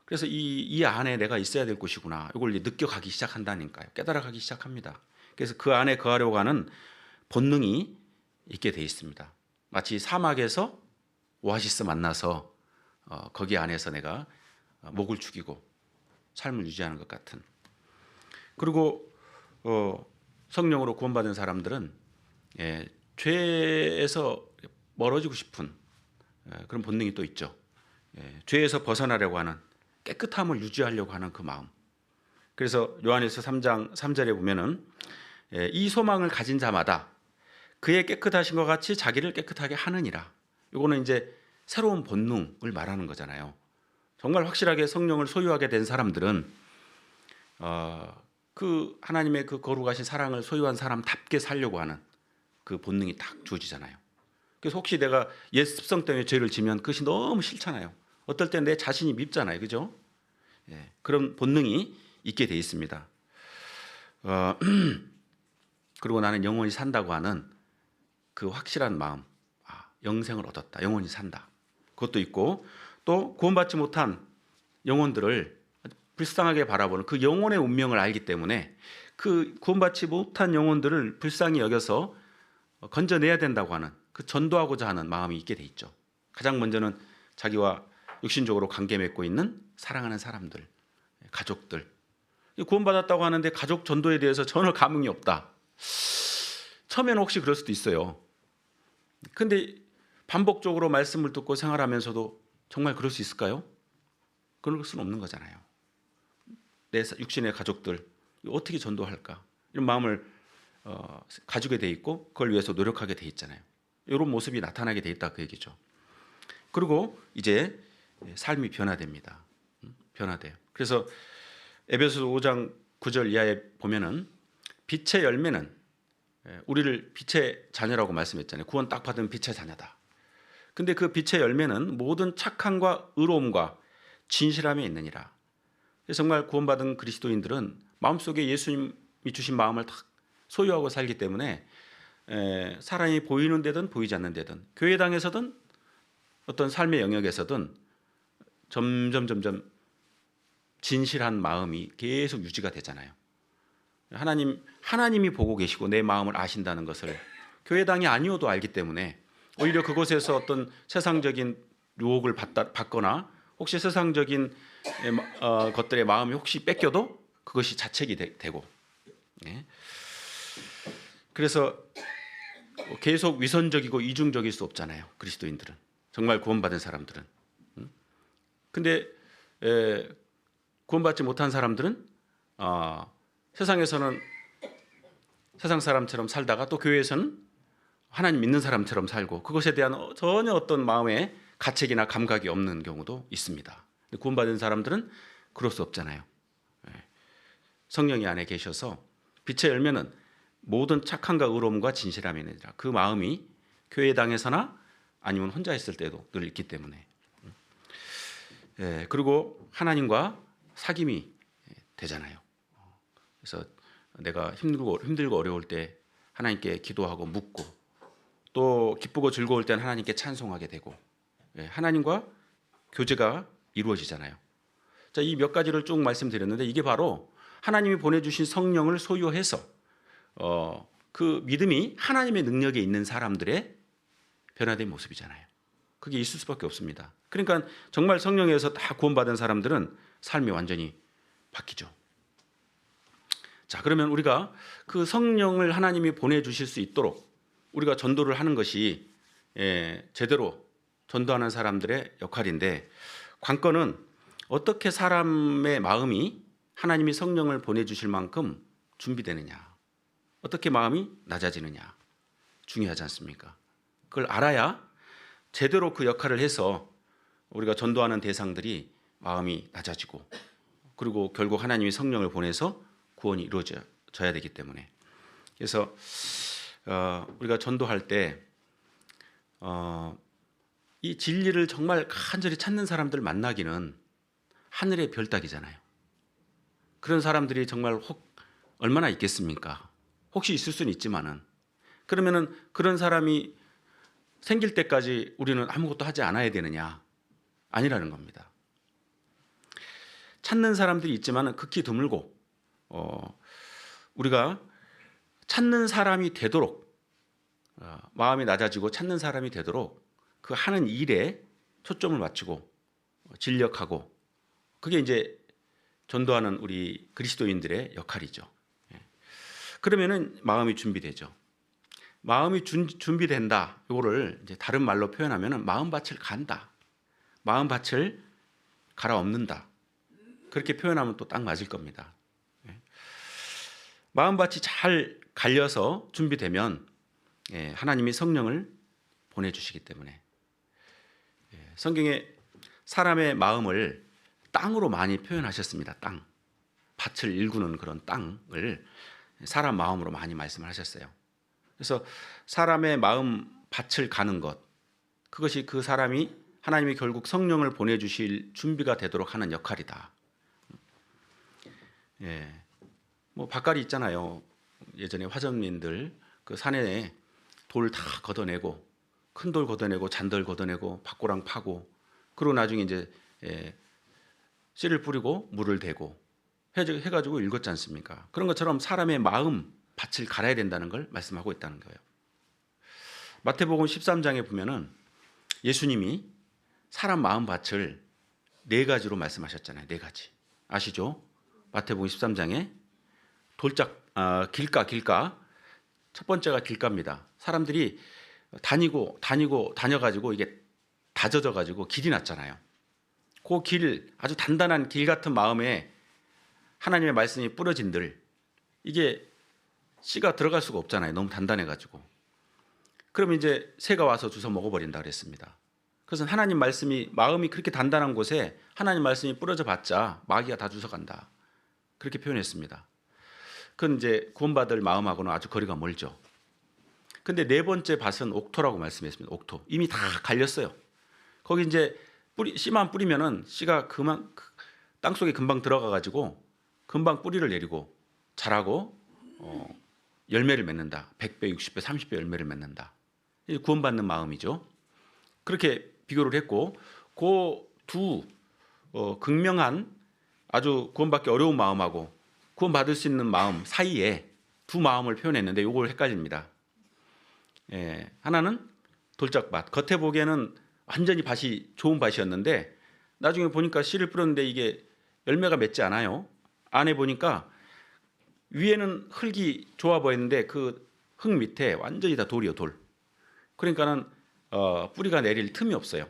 그래서 이 안에 내가 있어야 될 곳이구나, 이걸 느껴가기 시작한다니까요. 깨달아가기 시작합니다. 그래서 그 안에 거하려고 하는 본능이 있게 돼 있습니다. 마치 사막에서 오아시스 만나서 거기 안에서 내가 목을 죽이고 삶을 유지하는 것 같은. 그리고 성령으로 구원받은 사람들은 죄에서 멀어지고 싶은 그런 본능이 또 있죠. 죄에서 벗어나려고 하는, 깨끗함을 유지하려고 하는 그 마음. 그래서 요한일서 3장 3절에 보면은 이 소망을 가진 자마다 그의 깨끗하신 것 같이 자기를 깨끗하게 하느니라. 이거는 이제 새로운 본능을 말하는 거잖아요. 정말 확실하게 성령을 소유하게 된 사람들은 그 하나님의 그 거룩하신 사랑을 소유한 사람답게 살려고 하는 그 본능이 딱 주어지잖아요. 그래서 혹시 내가 옛 습성 때문에 죄를 지면 그것이 너무 싫잖아요. 어떨 때 내 자신이 밉잖아요, 그죠? 그런 본능이 있게 돼 있습니다. 그리고 나는 영원히 산다고 하는 그 확실한 마음, 영생을 얻었다, 영원히 산다, 그것도 있고, 또 구원받지 못한 영혼들을 불쌍하게 바라보는 그 영혼의 운명을 알기 때문에 그 구원받지 못한 영혼들을 불쌍히 여겨서 건져내야 된다고 하는, 그 전도하고자 하는 마음이 있게 돼 있죠. 가장 먼저는 자기와 육신적으로 관계 맺고 있는 사랑하는 사람들, 가족들. 구원받았다고 하는데 가족 전도에 대해서 전혀 감흥이 없다. 처음에는 혹시 그럴 수도 있어요. 근데 반복적으로 말씀을 듣고 생활하면서도 정말 그럴 수 있을까요? 그럴 수는 없는 거잖아요. 내 육신의 가족들 어떻게 전도할까, 이런 마음을 가지게 돼 있고 그걸 위해서 노력하게 돼 있잖아요. 이런 모습이 나타나게 돼 있다, 그 얘기죠. 그리고 이제 삶이 변화됩니다. 변화돼요. 그래서 에베소서 5장 9절 이하에 보면은 빛의 열매는, 우리를 빛의 자녀라고 말씀했잖아요. 구원 딱 받은 빛의 자녀다. 근데 그 빛의 열매는 모든 착함과 의로움과 진실함에 있느니라. 정말 구원받은 그리스도인들은 마음속에 예수님이 주신 마음을 다 소유하고 살기 때문에 사람이 보이는 데든 보이지 않는 데든, 교회당에서든 어떤 삶의 영역에서든 점점 진실한 마음이 계속 유지가 되잖아요. 하나님이 보고 계시고 내 마음을 아신다는 것을 교회당이 아니어도 알기 때문에 오히려 그곳에서 어떤 세상적인 유혹을 받거나 혹시 세상적인 것들의 마음이 혹시 뺏겨도 그것이 자책이 되고, 그래서 계속 위선적이고 이중적일 수 없잖아요. 그리스도인들은, 정말 구원받은 사람들은. 근데 구원받지 못한 사람들은 세상에서는 세상 사람처럼 살다가 또 교회에서는 하나님 믿는 사람처럼 살고, 그것에 대한 전혀 어떤 마음의 가책이나 감각이 없는 경우도 있습니다. 구원받은 사람들은 그럴 수 없잖아요. 성령이 안에 계셔서 빛의 열매는 모든 착함과 의로움과 진실함이 아니라, 그 마음이 교회당에서나 아니면 혼자 있을 때도 늘 있기 때문에. 그리고 하나님과 사귐이 되잖아요. 그래서 내가 힘들고 어려울 때 하나님께 기도하고 묻고, 또 기쁘고 즐거울 때는 하나님께 찬송하게 되고, 하나님과 교제가 이루어지잖아요. 자, 이 몇 가지를 쭉 말씀드렸는데 이게 바로 하나님이 보내주신 성령을 소유해서 그 믿음이 하나님의 능력에 있는 사람들의 변화된 모습이잖아요. 그게 있을 수밖에 없습니다. 그러니까 정말 성령에서 다 구원받은 사람들은 삶이 완전히 바뀌죠. 자, 그러면 우리가 그 성령을 하나님이 보내주실 수 있도록 우리가 전도를 하는 것이 제대로 전도하는 사람들의 역할인데, 관건은 어떻게 사람의 마음이 하나님이 성령을 보내주실 만큼 준비되느냐, 어떻게 마음이 낮아지느냐 중요하지 않습니까? 그걸 알아야 제대로 그 역할을 해서 우리가 전도하는 대상들이 마음이 낮아지고, 그리고 결국 하나님이 성령을 보내서 구원이 이루어져야 되기 때문에. 그래서 우리가 전도할 때 이 진리를 정말 간절히 찾는 사람들 만나기는 하늘의 별 따기잖아요. 그런 사람들이 정말 얼마나 있겠습니까? 혹시 있을 수는 있지만은, 그러면은 그런 사람이 생길 때까지 우리는 아무것도 하지 않아야 되느냐? 아니라는 겁니다. 찾는 사람들이 있지만은 극히 드물고, 우리가 찾는 사람이 되도록, 마음이 낮아지고 찾는 사람이 되도록 그 하는 일에 초점을 맞추고 진력하고, 그게 이제 전도하는 우리 그리스도인들의 역할이죠. 그러면은 마음이 준비되죠. 마음이 준비된다. 이거를 이제 다른 말로 표현하면은 마음밭을 간다, 마음밭을 갈아엎는다. 그렇게 표현하면 또 딱 맞을 겁니다. 마음밭이 잘 갈려서 준비되면 하나님이 성령을 보내주시기 때문에. 성경에 사람의 마음을 땅으로 많이 표현하셨습니다. 땅, 밭을 일구는 그런 땅을 사람 마음으로 많이 말씀을 하셨어요. 그래서 사람의 마음 밭을 가는 것, 그것이 그 사람이 하나님이 결국 성령을 보내주실 준비가 되도록 하는 역할이다. 뭐 밭갈이 있잖아요. 예전에 화전민들 그 산에 돌 다 걷어내고, 큰 돌 걷어내고 잔돌 걷어내고 밭고랑 파고, 그리고 나중에 이제 씨를 뿌리고 물을 대고 해가지고 읽었지 않습니까? 그런 것처럼 사람의 마음 밭을 갈아야 된다는 걸 말씀하고 있다는 거예요. 마태복음 13장에 보면은 예수님이 사람 마음 밭을 4가지로 말씀하셨잖아요. 4가지 아시죠? 마태복음 13장에 길가. 첫 번째가 길가입니다. 사람들이 다녀가지고 이게 다 젖어가지고 길이 났잖아요. 그 길, 아주 단단한 길 같은 마음에 하나님의 말씀이 뿌려진들, 이게 씨가 들어갈 수가 없잖아요. 너무 단단해가지고. 그러면 이제 새가 와서 주워 먹어버린다 그랬습니다. 그래서 하나님 말씀이, 마음이 그렇게 단단한 곳에 하나님 말씀이 뿌려져 봤자 마귀가 다 주워간다, 그렇게 표현했습니다. 그건 이제 구원받을 마음하고는 아주 거리가 멀죠. 근데 4번째 밭은 옥토라고 말씀했습니다. 옥토. 이미 다 갈렸어요. 거기 이제 씨만 뿌리면은 씨가 그만 땅속에 금방 들어가 가지고 금방 뿌리를 내리고 자라고 열매를 맺는다. 100배, 60배, 30배 열매를 맺는다. 이게 구원받는 마음이죠. 그렇게 비교를 했고, 그 두 극명한 아주 구원받기 어려운 마음하고 구원받을 수 있는 마음 사이에 두 마음을 표현했는데 이걸 헷갈립니다. 하나는 돌짝밭, 겉에 보기에는 완전히 밭이 좋은 밭이었는데 나중에 보니까 씨를 뿌렸는데 이게 열매가 맺지 않아요. 안에 보니까 위에는 흙이 좋아 보였는데 그 흙 밑에 완전히 다 돌이요, 돌. 그러니까는 뿌리가 내릴 틈이 없어요.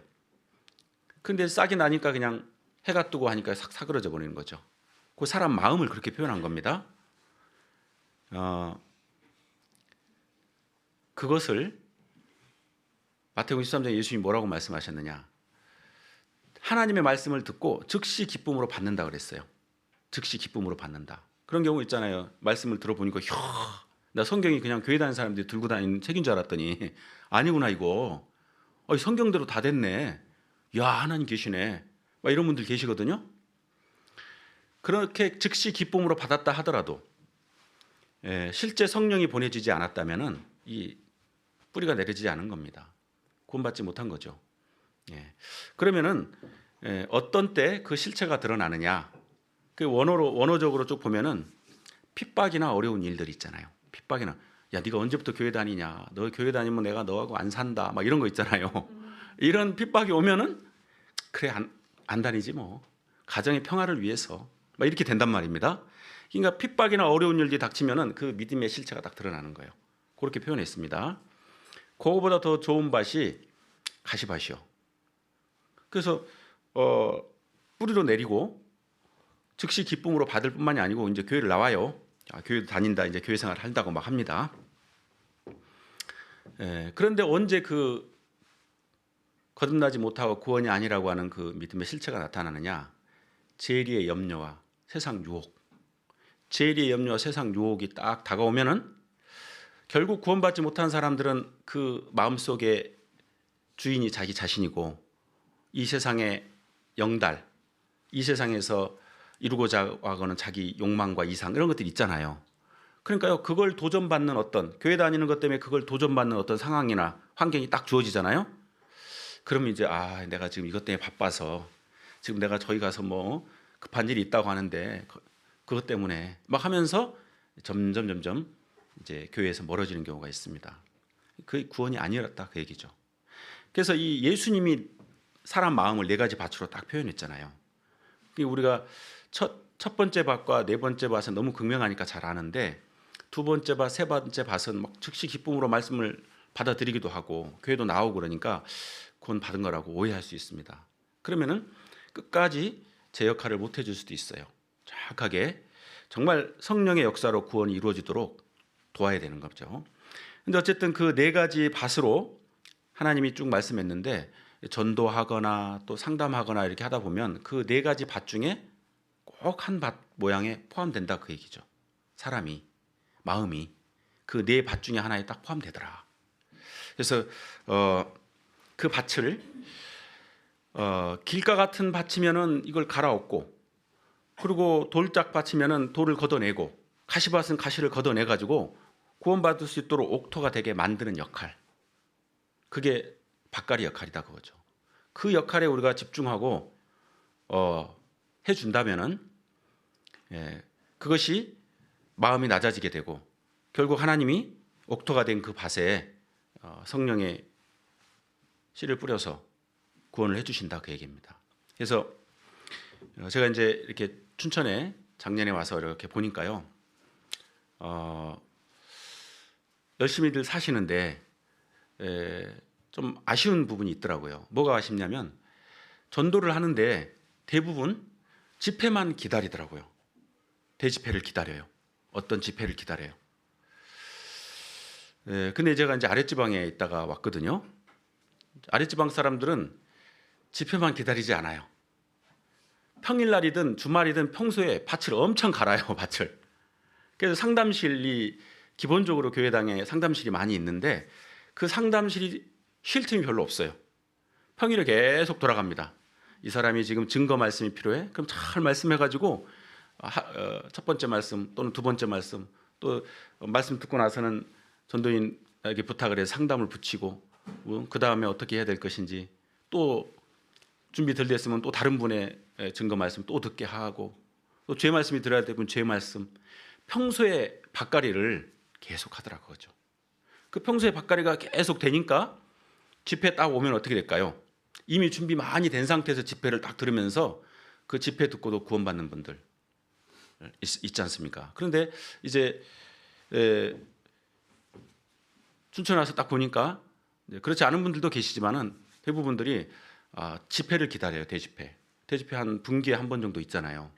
근데 싹이 나니까 그냥 해가 뜨고 하니까 싹 사그러져 버리는 거죠. 그 사람 마음을 그렇게 표현한 겁니다. 그것을 마태복음 13장에 예수님이 뭐라고 말씀하셨느냐? 하나님의 말씀을 듣고 즉시 기쁨으로 받는다 그랬어요. 즉시 기쁨으로 받는다. 그런 경우 있잖아요. 말씀을 들어보니까 나 성경이 그냥 교회 다니는 사람들이 들고 다니는 책인 줄 알았더니 아니구나 이거. 성경대로 다 됐네. 야, 하나님 계시네. 막 이런 분들 계시거든요. 그렇게 즉시 기쁨으로 받았다 하더라도 실제 성령이 보내지지 않았다면은 이 뿌리가 내려지지 않은 겁니다. 구원받지 못한 거죠. 그러면은 어떤 때 그 실체가 드러나느냐? 그 원어적으로 쭉 보면은 핍박이나 어려운 일들이 있잖아요. 핍박이나 야, 네가 언제부터 교회 다니냐? 너 교회 다니면 내가 너하고 안 산다. 막 이런 거 있잖아요. 이런 핍박이 오면은 그래, 안 다니지 뭐. 가정의 평화를 위해서 막 이렇게 된단 말입니다. 그러니까 핍박이나 어려운 일이 닥치면은 그 믿음의 실체가 딱 드러나는 거예요. 그렇게 표현했습니다. 그거보다 더 좋은 밭이 가시밭이요. 그래서 뿌리로 내리고 즉시 기쁨으로 받을 뿐만이 아니고 이제 교회를 나와요. 교회도 다닌다, 이제 교회 생활을 한다고 막 합니다. 그런데 언제 그 거듭나지 못하고 구원이 아니라고 하는 그 믿음의 실체가 나타나느냐? 재리의 염려와 세상 유혹. 재리의 염려와 세상 유혹이 딱 다가오면은 결국 구원받지 못한 사람들은 그 마음속에 주인이 자기 자신이고 이 세상의 영달, 이 세상에서 이루고자 하고는 자기 욕망과 이상 이런 것들이 있잖아요. 그러니까요, 그걸 도전받는 어떤 교회 다니는 것 때문에 그걸 도전받는 어떤 상황이나 환경이 딱 주어지잖아요. 그러면 이제 내가 지금 이것 때문에 바빠서 지금 내가 저기 가서 뭐 급한 일이 있다고 하는데 그것 때문에 막 하면서 점점 이제 교회에서 멀어지는 경우가 있습니다. 그 구원이 아니었다 그 얘기죠. 그래서 이 예수님이 사람 마음을 네 가지 밭으로 딱 표현했잖아요. 우리가 첫 번째 밭과 네 번째 밭은 너무 극명하니까 잘 아는데 두 번째 밭, 세 번째 밭은 막 즉시 기쁨으로 말씀을 받아들이기도 하고 교회도 나오고 그러니까 구원 받은 거라고 오해할 수 있습니다. 그러면은 끝까지 제 역할을 못 해줄 수도 있어요. 정확하게 정말 성령의 역사로 구원이 이루어지도록 도와야 되는 거죠. 근데 어쨌든 그 네 가지 밭으로 하나님이 쭉 말씀했는데 전도하거나 또 상담하거나 이렇게 하다 보면 그 네 가지 밭 중에 꼭 한 밭 모양에 포함된다 그 얘기죠. 사람이, 마음이 그 네 밭 중에 하나에 딱 포함되더라. 그래서 그 밭을 길가 같은 밭이면은 이걸 갈아엎고, 그리고 돌짝 밭이면은 돌을 걷어내고, 가시밭은 가시를 걷어내 가지고 구원받을 수 있도록 옥토가 되게 만드는 역할, 그게 밭갈이 역할이다 그거죠. 그 역할에 우리가 집중하고 해준다면은 그것이 마음이 낮아지게 되고 결국 하나님이 옥토가 된 그 밭에 성령의 씨를 뿌려서 구원을 해주신다 그 얘기입니다. 그래서 제가 이제 이렇게 춘천에 작년에 와서 이렇게 보니까요, 열심히들 사시는데 좀 아쉬운 부분이 있더라고요. 뭐가 아쉽냐면 전도를 하는데 대부분 집회만 기다리더라고요. 대집회를 기다려요. 어떤 집회를 기다려요. 근데 제가 이제 아랫지방에 있다가 왔거든요. 아랫지방 사람들은 집회만 기다리지 않아요. 평일날이든 주말이든 평소에 밭을 엄청 갈아요. 밭을. 그래서 상담실이 기본적으로 교회당에 상담실이 많이 있는데 그 상담실이 쉴 틈이 별로 없어요. 평일에 계속 돌아갑니다. 이 사람이 지금 증거 말씀이 필요해? 그럼 잘 말씀해가지고 첫 번째 말씀 또는 두 번째 말씀, 또 말씀 듣고 나서는 전도인에게 부탁을 해서 상담을 붙이고 그 다음에 어떻게 해야 될 것인지, 또 준비 덜 됐으면 또 다른 분의 증거 말씀 또 듣게 하고, 또 죄 말씀이 들어야 되면 죄 말씀, 평소에 밭갈이를 계속 하더라 그거죠. 그 평소에 밭갈이가 계속 되니까 집회 딱 오면 어떻게 될까요? 이미 준비 많이 된 상태에서 집회를 딱 들으면서 그 집회 듣고도 구원받는 분들 있지 않습니까? 그런데 이제 춘천 와서 딱 보니까 그렇지 않은 분들도 계시지만은 대부분들이 집회를 기다려요. 대집회 한 분기에 한 번 정도 있잖아요.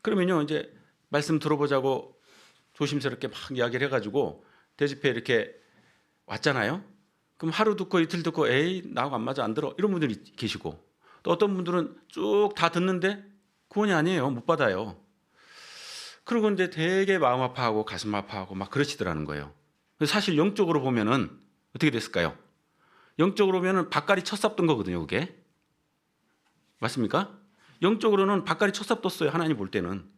그러면요, 이제 말씀 들어보자고 조심스럽게 막 이야기를 해가지고 대집회 이렇게 왔잖아요. 그럼 하루 듣고 이틀 듣고 에이 나하고 안 맞아 안 들어 이런 분들이 계시고, 또 어떤 분들은 쭉 다 듣는데 구원이 아니에요. 못 받아요. 그리고 이제 되게 마음 아파하고 가슴 아파하고 막 그러시더라는 거예요. 사실 영적으로 보면은 어떻게 됐을까요? 영적으로 보면은 밭갈이 첫삽 뜬 거거든요. 그게 맞습니까? 영적으로는 밭갈이 첫삽 떴어요. 하나님 볼 때는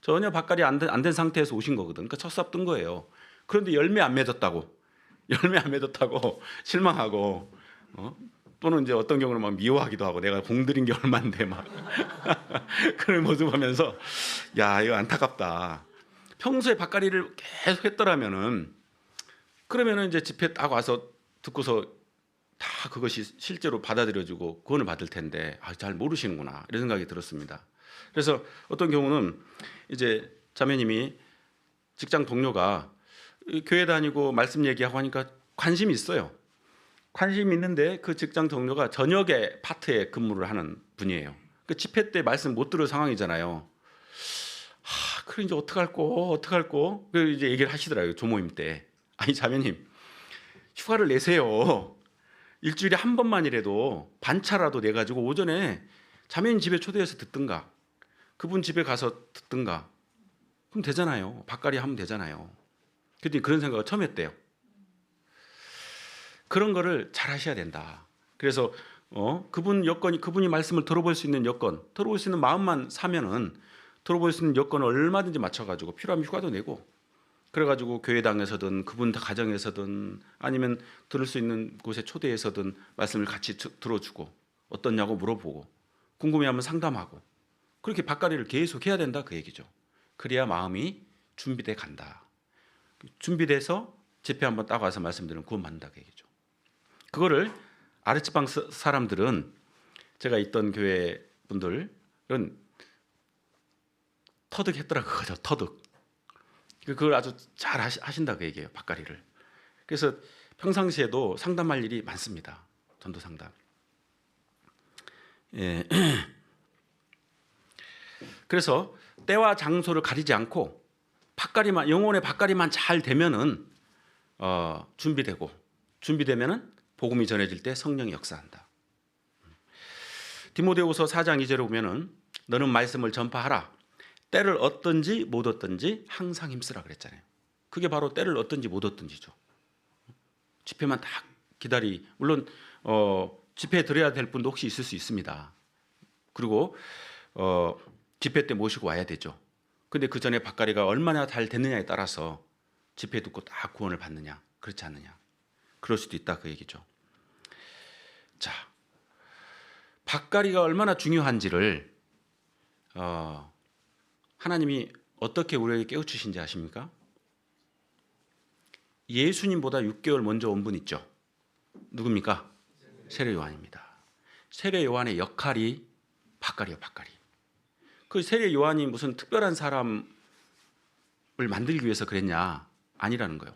전혀 밭갈이 안 된 상태에서 오신 거거든. 그러니까 첫삽 뜬 거예요. 그런데 열매 안 맺었다고 실망하고, 또는 이제 어떤 경우는 막 미워하기도 하고, 내가 공들인 게 얼만데 막 그런 모습 보면서 야, 이거 안타깝다. 평소에 밭갈이를 계속 했더라면은 그러면은 이제 집회 딱 와서 듣고서 다 그것이 실제로 받아들여지고 구원을 받을 텐데 잘 모르시는구나 이런 생각이 들었습니다. 그래서 어떤 경우는 이제 자매님이 직장 동료가 교회 다니고 말씀 얘기하고 하니까 관심이 있어요. 관심이 있는데 그 직장 동료가 저녁에 파트에 근무를 하는 분이에요. 그 집회 때 말씀 못 들을 상황이잖아요. 그래 이제 어떡할꼬? 그 이제 얘기를 하시더라고요. 조모임 때. 아니 자매님 휴가를 내세요. 일주일에 한 번만이라도 반차라도 내가지고 오전에 자매님 집에 초대해서 듣든가 그분 집에 가서 듣든가 그럼 되잖아요. 밭갈이 하면 되잖아요. 그랬더니 그런 생각을 처음 했대요. 그런 거를 잘 하셔야 된다. 그래서 그분이 말씀을 들어볼 수 있는 여건, 들어볼 수 있는 마음만 사면은 들어볼 수 있는 여건을 얼마든지 맞춰가지고 필요하면 휴가도 내고 그래가지고 교회당에서든 그분 가정에서든 아니면 들을 수 있는 곳에 초대해서든 말씀을 같이 들어주고 어떻냐고 물어보고 궁금해하면 상담하고 그렇게 밭갈이를 계속 해야 된다 그 얘기죠. 그래야 마음이 준비돼 간다. 준비돼서 집회 한번 딱 와서 말씀드리면 구원받는다 그 얘기죠. 그거를 아르치방 사람들은 제가 있던 교회 분들은 터득했더라 그거죠. 터득. 그걸 아주 잘 하신다 그 얘기예요. 밭갈이를. 그래서 평상시에도 상담할 일이 많습니다. 전도 상담. 예. 그래서 때와 장소를 가리지 않고 영혼의 밭갈이만 잘 되면은 준비되면은 복음이 전해질 때 성령이 역사한다. 디모데후서 4장 2절에 보면은 너는 말씀을 전파하라. 때를 얻든지 못 얻든지 항상 힘쓰라 그랬잖아요. 그게 바로 때를 얻든지 못 얻든지죠. 집회만 딱 물론 집회에 들어야 될 분도 혹시 있을 수 있습니다. 그리고 집회 때 모시고 와야 되죠. 근데 그 전에 밭갈이가 얼마나 잘 됐느냐에 따라서 집회 듣고 딱 구원을 받느냐 그렇지 않느냐 그럴 수도 있다 그 얘기죠. 자, 밭갈이가 얼마나 중요한지를 하나님이 어떻게 우리에게 깨우치신지 아십니까? 예수님보다 6개월 먼저 온 분 있죠. 누굽니까? 세례 요한입니다. 세례 요한의 역할이 밭갈이요, 밭갈이. 그 세례 요한이 무슨 특별한 사람을 만들기 위해서 그랬냐? 아니라는 거예요.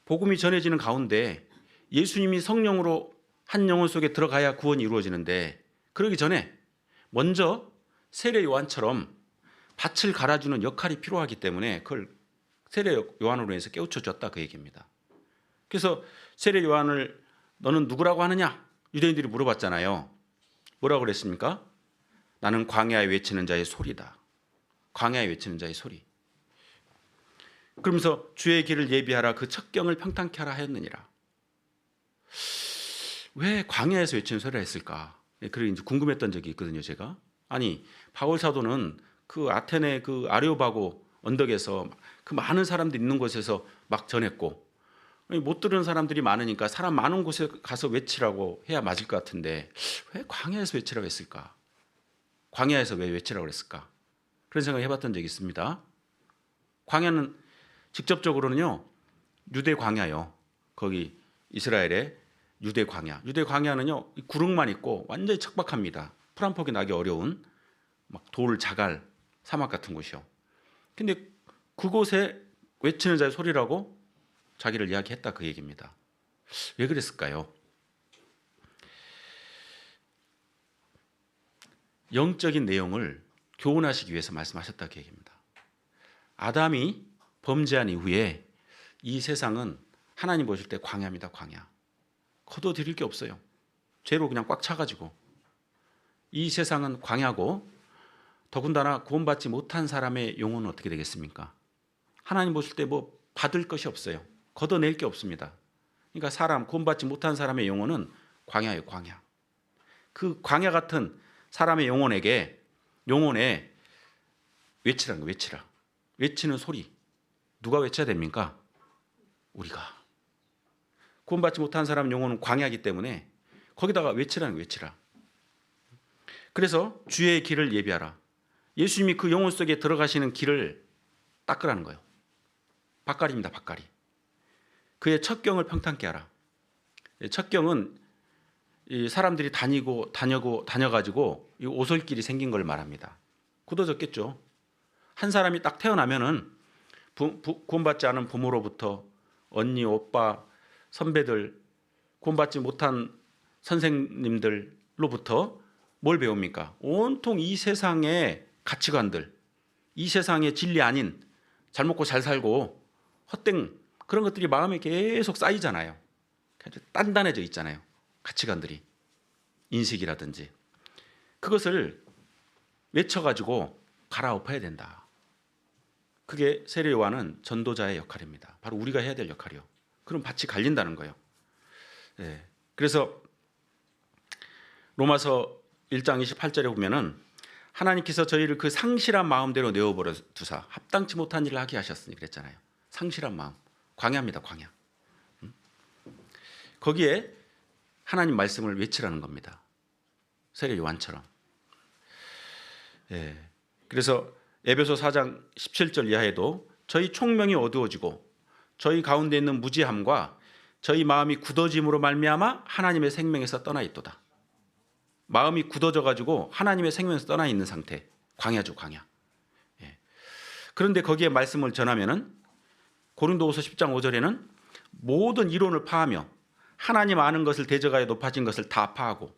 복음이 전해지는 가운데 예수님이 성령으로 한 영혼 속에 들어가야 구원이 이루어지는데 그러기 전에 먼저 세례 요한처럼 밭을 갈아주는 역할이 필요하기 때문에 그걸 세례 요한으로 해서 깨우쳐줬다 그 얘기입니다. 그래서 세례 요한을 너는 누구라고 하느냐? 유대인들이 물어봤잖아요. 뭐라고 그랬습니까? 나는 광야에 외치는 자의 소리다. 광야에 외치는 자의 소리. 그러면서 주의 길을 예비하라 그 첫 경을 평탄케 하라 하였느니라. 왜 광야에서 외치는 소리를 했을까? 그래 이제 궁금했던 적이 있거든요, 제가. 아니, 바울 사도는 그 아테네 그 아레오바고 언덕에서 그 많은 사람들이 있는 곳에서 막 전했고 못 들은 사람들이 많으니까 사람 많은 곳에 가서 외치라고 해야 맞을 것 같은데 왜 광야에서 외치라고 했을까? 광야에서 왜 외치라고 그랬을까? 그런 생각을 해봤던 적이 있습니다. 광야는 직접적으로는요 유대 광야요. 거기 이스라엘의 유대 광야. 유대 광야는요 구릉만 있고 완전히 척박합니다. 풀 한 폭이 나기 어려운 막 돌 자갈 사막 같은 곳이요. 근데 그곳에 외치는 자의 소리라고 자기를 이야기했다 그 얘기입니다. 왜 그랬을까요? 영적인 내용을 교훈하시기 위해서 말씀하셨다 그 얘기입니다. 아담이 범죄한 이후에 이 세상은 하나님 보실 때 광야입니다. 광야. 거둬들일 게 없어요. 죄로 그냥 꽉 차가지고 이 세상은 광야고 더군다나 구원받지 못한 사람의 영혼은 어떻게 되겠습니까? 하나님 보실 때 뭐 받을 것이 없어요. 걷어낼 게 없습니다. 그러니까 구원받지 못한 사람의 영혼은 광야예요. 광야. 그 광야 같은 사람의 영혼에 외치라는 거예요. 외치라. 외치는 소리. 누가 외쳐야 됩니까? 우리가. 구원받지 못한 사람 영혼은 광야이기 때문에 거기다가 외치라는 거예요. 외치라. 그래서 주의 길을 예비하라. 예수님이 그 영혼 속에 들어가시는 길을 닦으라는 거예요. 밭갈이입니다. 밭갈이. 그의 첩경을 평탄케 하라. 첩경은 이 사람들이 다녀가지고 이 오솔길이 생긴 걸 말합니다. 굳어졌겠죠. 한 사람이 딱 태어나면은 구원받지 않은 부모로부터 언니, 오빠, 선배들, 구원받지 못한 선생님들로부터 뭘 배웁니까? 온통 이 세상의 가치관들, 이 세상의 진리 아닌 잘 먹고 잘 살고 헛된 그런 것들이 마음에 계속 쌓이잖아요. 단단해져 있잖아요. 가치관들이, 인식이라든지. 그것을 외쳐가지고 갈아엎어야 된다. 그게 세례 요한은 전도자의 역할입니다. 바로 우리가 해야 될 역할이요. 그럼 밭이 갈린다는 거예요. 네. 그래서 로마서 1장 28절에 보면은 하나님께서 저희를 그 상실한 마음대로 내어버려 두사 합당치 못한 일을 하게 하셨으니 그랬잖아요. 상실한 마음, 광야입니다. 광야. 거기에 하나님 말씀을 외치라는 겁니다. 세례 요한처럼. 예. 그래서 에베소 4장 17절 이하에도 저희 총명이 어두워지고 저희 가운데 있는 무지함과 저희 마음이 굳어짐으로 말미암아 하나님의 생명에서 떠나 있도다. 마음이 굳어져 가지고 하나님의 생명에서 떠나 있는 상태. 광야죠, 광야. 예. 그런데 거기에 말씀을 전하면은 고린도후서 10장 5절에는 모든 이론을 파하며 하나님 아는 것을 대적하여 높아진 것을 다 파하고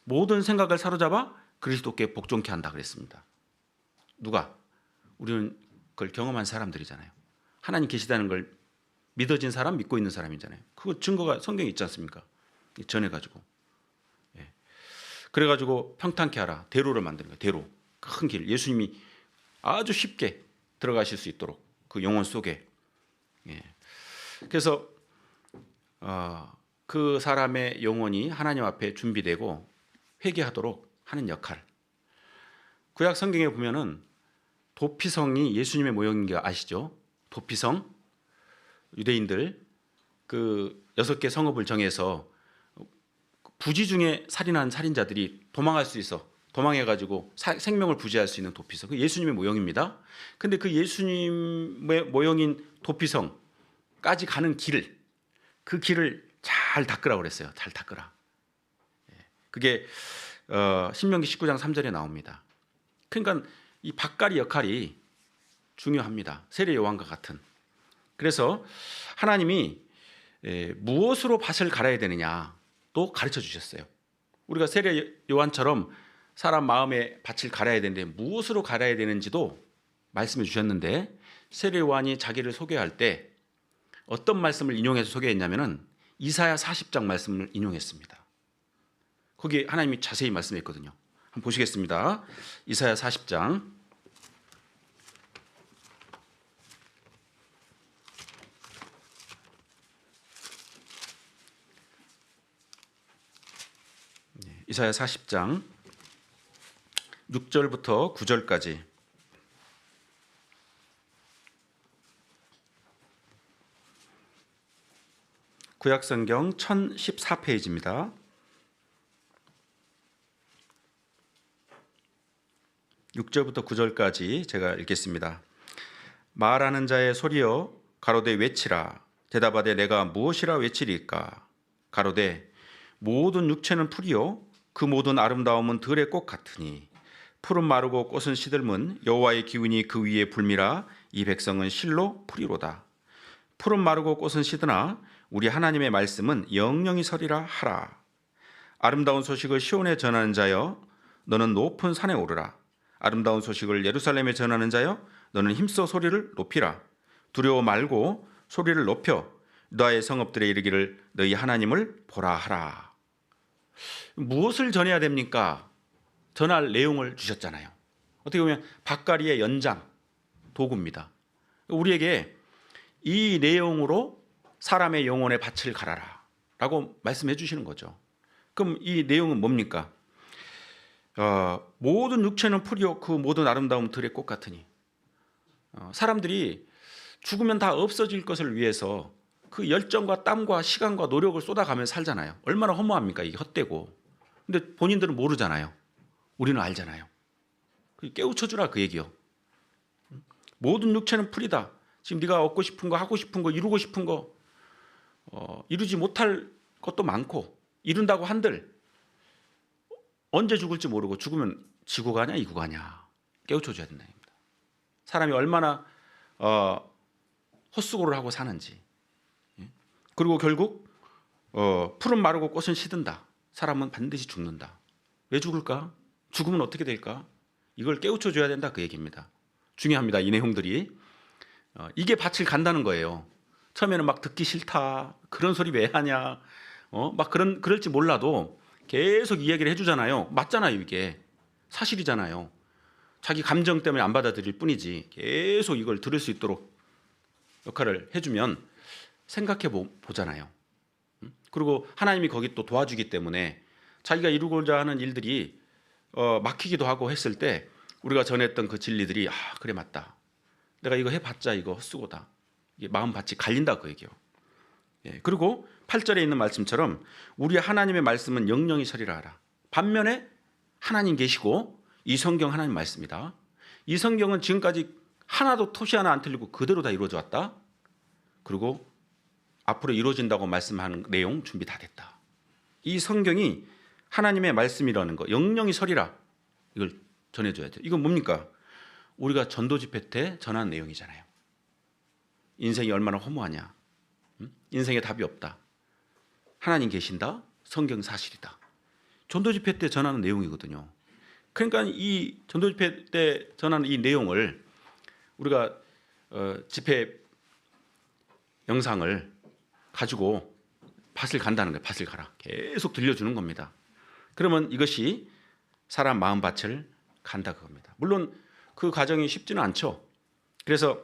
모든 생각을 사로잡아 그리스도께 복종케 한다 그랬습니다. 누가? 우리는 그걸 경험한 사람들이잖아요. 하나님 계시다는 걸 믿어진 사람, 믿고 있는 사람이잖아요. 그거 증거가 성경에 있지 않습니까? 전해가지고. 예. 그래가지고 평탄케 하라. 대로를 만드는 거예요. 대로. 큰 길. 예수님이 아주 쉽게 들어가실 수 있도록 그 영혼 속에. 예. 그래서 그 사람의 영혼이 하나님 앞에 준비되고 회개하도록 하는 역할. 구약 성경에 보면은 도피성이 예수님의 모형인 거 아시죠? 도피성. 유대인들 그 6개 성읍을 정해서 부지 중에 살인한 살인자들이 도망할 수 있어. 도망해가지고 생명을 부지할 수 있는 도피성. 그 예수님의 모형입니다. 근데 그 예수님의 모형인 도피성까지 가는 길을, 그 길을 잘 닦으라고 그랬어요. 잘 닦으라. 그게 신명기 19장 3절에 나옵니다. 그러니까 이 밭갈이 역할이 중요합니다. 세례 요한과 같은. 그래서 하나님이 무엇으로 밭을 갈아야 되느냐 또 가르쳐 주셨어요. 우리가 세례 요한처럼 사람 마음에 밭을 갈아야 되는데 무엇으로 갈아야 되는지도 말씀해 주셨는데 세례 요한이 자기를 소개할 때 어떤 말씀을 인용해서 소개했냐면은 이사야 40장 말씀을 인용했습니다. 거기에 하나님이 자세히 말씀했거든요. 한번 보시겠습니다. 이사야 40장. 이사야 40장 6절부터 9절까지. 구약성경 1014페이지입니다. 6절부터 9절까지 제가 읽겠습니다. 말하는 자의 소리여 가로되 외치라. 대답하되 내가 무엇이라 외치리까. 가로되 모든 육체는 풀이요 그 모든 아름다움은 들의 꽃 같으니 풀은 마르고 꽃은 시들면 여호와의 기운이 그 위에 불미라. 이 백성은 실로 풀이로다. 풀은 마르고 꽃은 시드나 우리 하나님의 말씀은 영영이 서리라 하라. 아름다운 소식을 시온에 전하는 자여 너는 높은 산에 오르라. 아름다운 소식을 예루살렘에 전하는 자여 너는 힘써 소리를 높이라. 두려워 말고 소리를 높여 너의 성읍들에 이르기를 너희 하나님을 보라 하라. 무엇을 전해야 됩니까? 전할 내용을 주셨잖아요. 어떻게 보면 밭갈이의 연장 도구입니다. 우리에게 이 내용으로 사람의 영혼의 밭을 갈아라 라고 말씀해 주시는 거죠. 그럼 이 내용은 뭡니까? 모든 육체는 풀이요 그 모든 아름다움 들의 꽃 같으니. 사람들이 죽으면 다 없어질 것을 위해서 그 열정과 땀과 시간과 노력을 쏟아가며 살잖아요. 얼마나 허무합니까? 이게 헛되고. 근데 본인들은 모르잖아요. 우리는 알잖아요. 깨우쳐주라 그 얘기요. 모든 육체는 풀이다. 지금 네가 얻고 싶은 거, 하고 싶은 거, 이루고 싶은 거 이루지 못할 것도 많고, 이룬다고 한들 언제 죽을지 모르고 죽으면 지구 가냐 이구 가냐 깨우쳐줘야 된다. 사람이 얼마나 헛수고를 하고 사는지. 그리고 결국 풀은 마르고 꽃은 시든다. 사람은 반드시 죽는다. 왜 죽을까? 죽으면 어떻게 될까? 이걸 깨우쳐줘야 된다, 그 얘기입니다. 중요합니다, 이 내용들이. 이게 밭을 간다는 거예요. 처음에는 막 듣기 싫다, 그런 소리 왜 하냐, 막 그럴지 몰라도 계속 이야기를 해주잖아요. 맞잖아요. 이게 사실이잖아요. 자기 감정 때문에 안 받아들일 뿐이지 계속 이걸 들을 수 있도록 역할을 해주면 생각해 보잖아요. 그리고 하나님이 거기 또 도와주기 때문에 자기가 이루고자 하는 일들이 막히기도 하고 했을 때 우리가 전했던 그 진리들이 그래 맞다. 내가 이거 해봤자 이거 헛수고다. 이게 마음밭이 갈린다, 그 얘기요. 그리고 8절에 있는 말씀처럼 우리 하나님의 말씀은 영영이 서리라 하라. 반면에 하나님 계시고, 이 성경 하나님 말씀이다. 이 성경은 지금까지 하나도 토시 하나 안 틀리고 그대로 다 이루어져 왔다. 그리고 앞으로 이루어진다고 말씀하는 내용 준비 다 됐다. 이 성경이 하나님의 말씀이라는 거, 영영이 서리라, 이걸 전해줘야 돼요. 이건 뭡니까? 우리가 전도 집회 때 전한 내용이잖아요. 인생이 얼마나 허무하냐, 인생에 답이 없다, 하나님 계신다, 성경 사실이다. 전도 집회 때 전하는 내용이거든요. 그러니까 이 전도 집회 때 전하는 이 내용을 우리가 집회 영상을 가지고 밭을 간다는 거예요. 밭을 가라. 계속 들려주는 겁니다. 그러면 이것이 사람 마음밭을 간다, 그겁니다. 물론 그 과정이 쉽지는 않죠. 그래서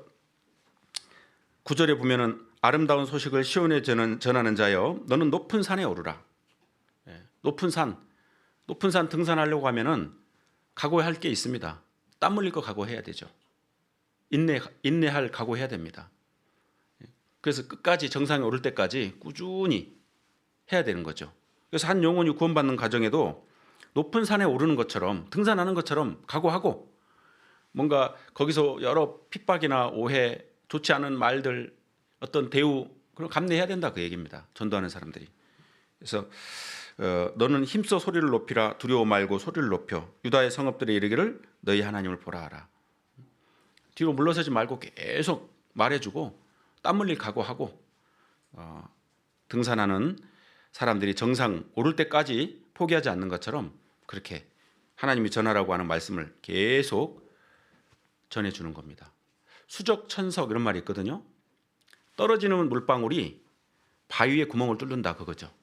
9절에 보면은 아름다운 소식을 시온에 전하는 자여, 너는 높은 산에 오르라. 높은 산 등산하려고 하면은 각오할 게 있습니다. 땀 흘릴 거 각오해야 되죠. 인내할 각오해야 됩니다. 그래서 끝까지 정상에 오를 때까지 꾸준히 해야 되는 거죠. 그래서 한 영혼이 구원받는 과정에도 높은 산에 오르는 것처럼, 등산하는 것처럼 각오하고, 뭔가 거기서 여러 핍박이나 오해, 좋지 않은 말들, 어떤 대우, 그런 감내해야 된다, 그 얘기입니다. 전도하는 사람들이. 그래서 너는 힘써 소리를 높이라. 두려워 말고 소리를 높여 유다의 성읍들에 이르기를 너희 하나님을 보라 하라. 뒤로 물러서지 말고 계속 말해주고 땀 흘릴 각오하고, 등산하는 사람들이 정상 오를 때까지 포기하지 않는 것처럼 그렇게 하나님이 전하라고 하는 말씀을 계속 전해주는 겁니다. 수적천석 이런 말이 있거든요. 떨어지는 물방울이 바위에 구멍을 뚫는다, 그거죠.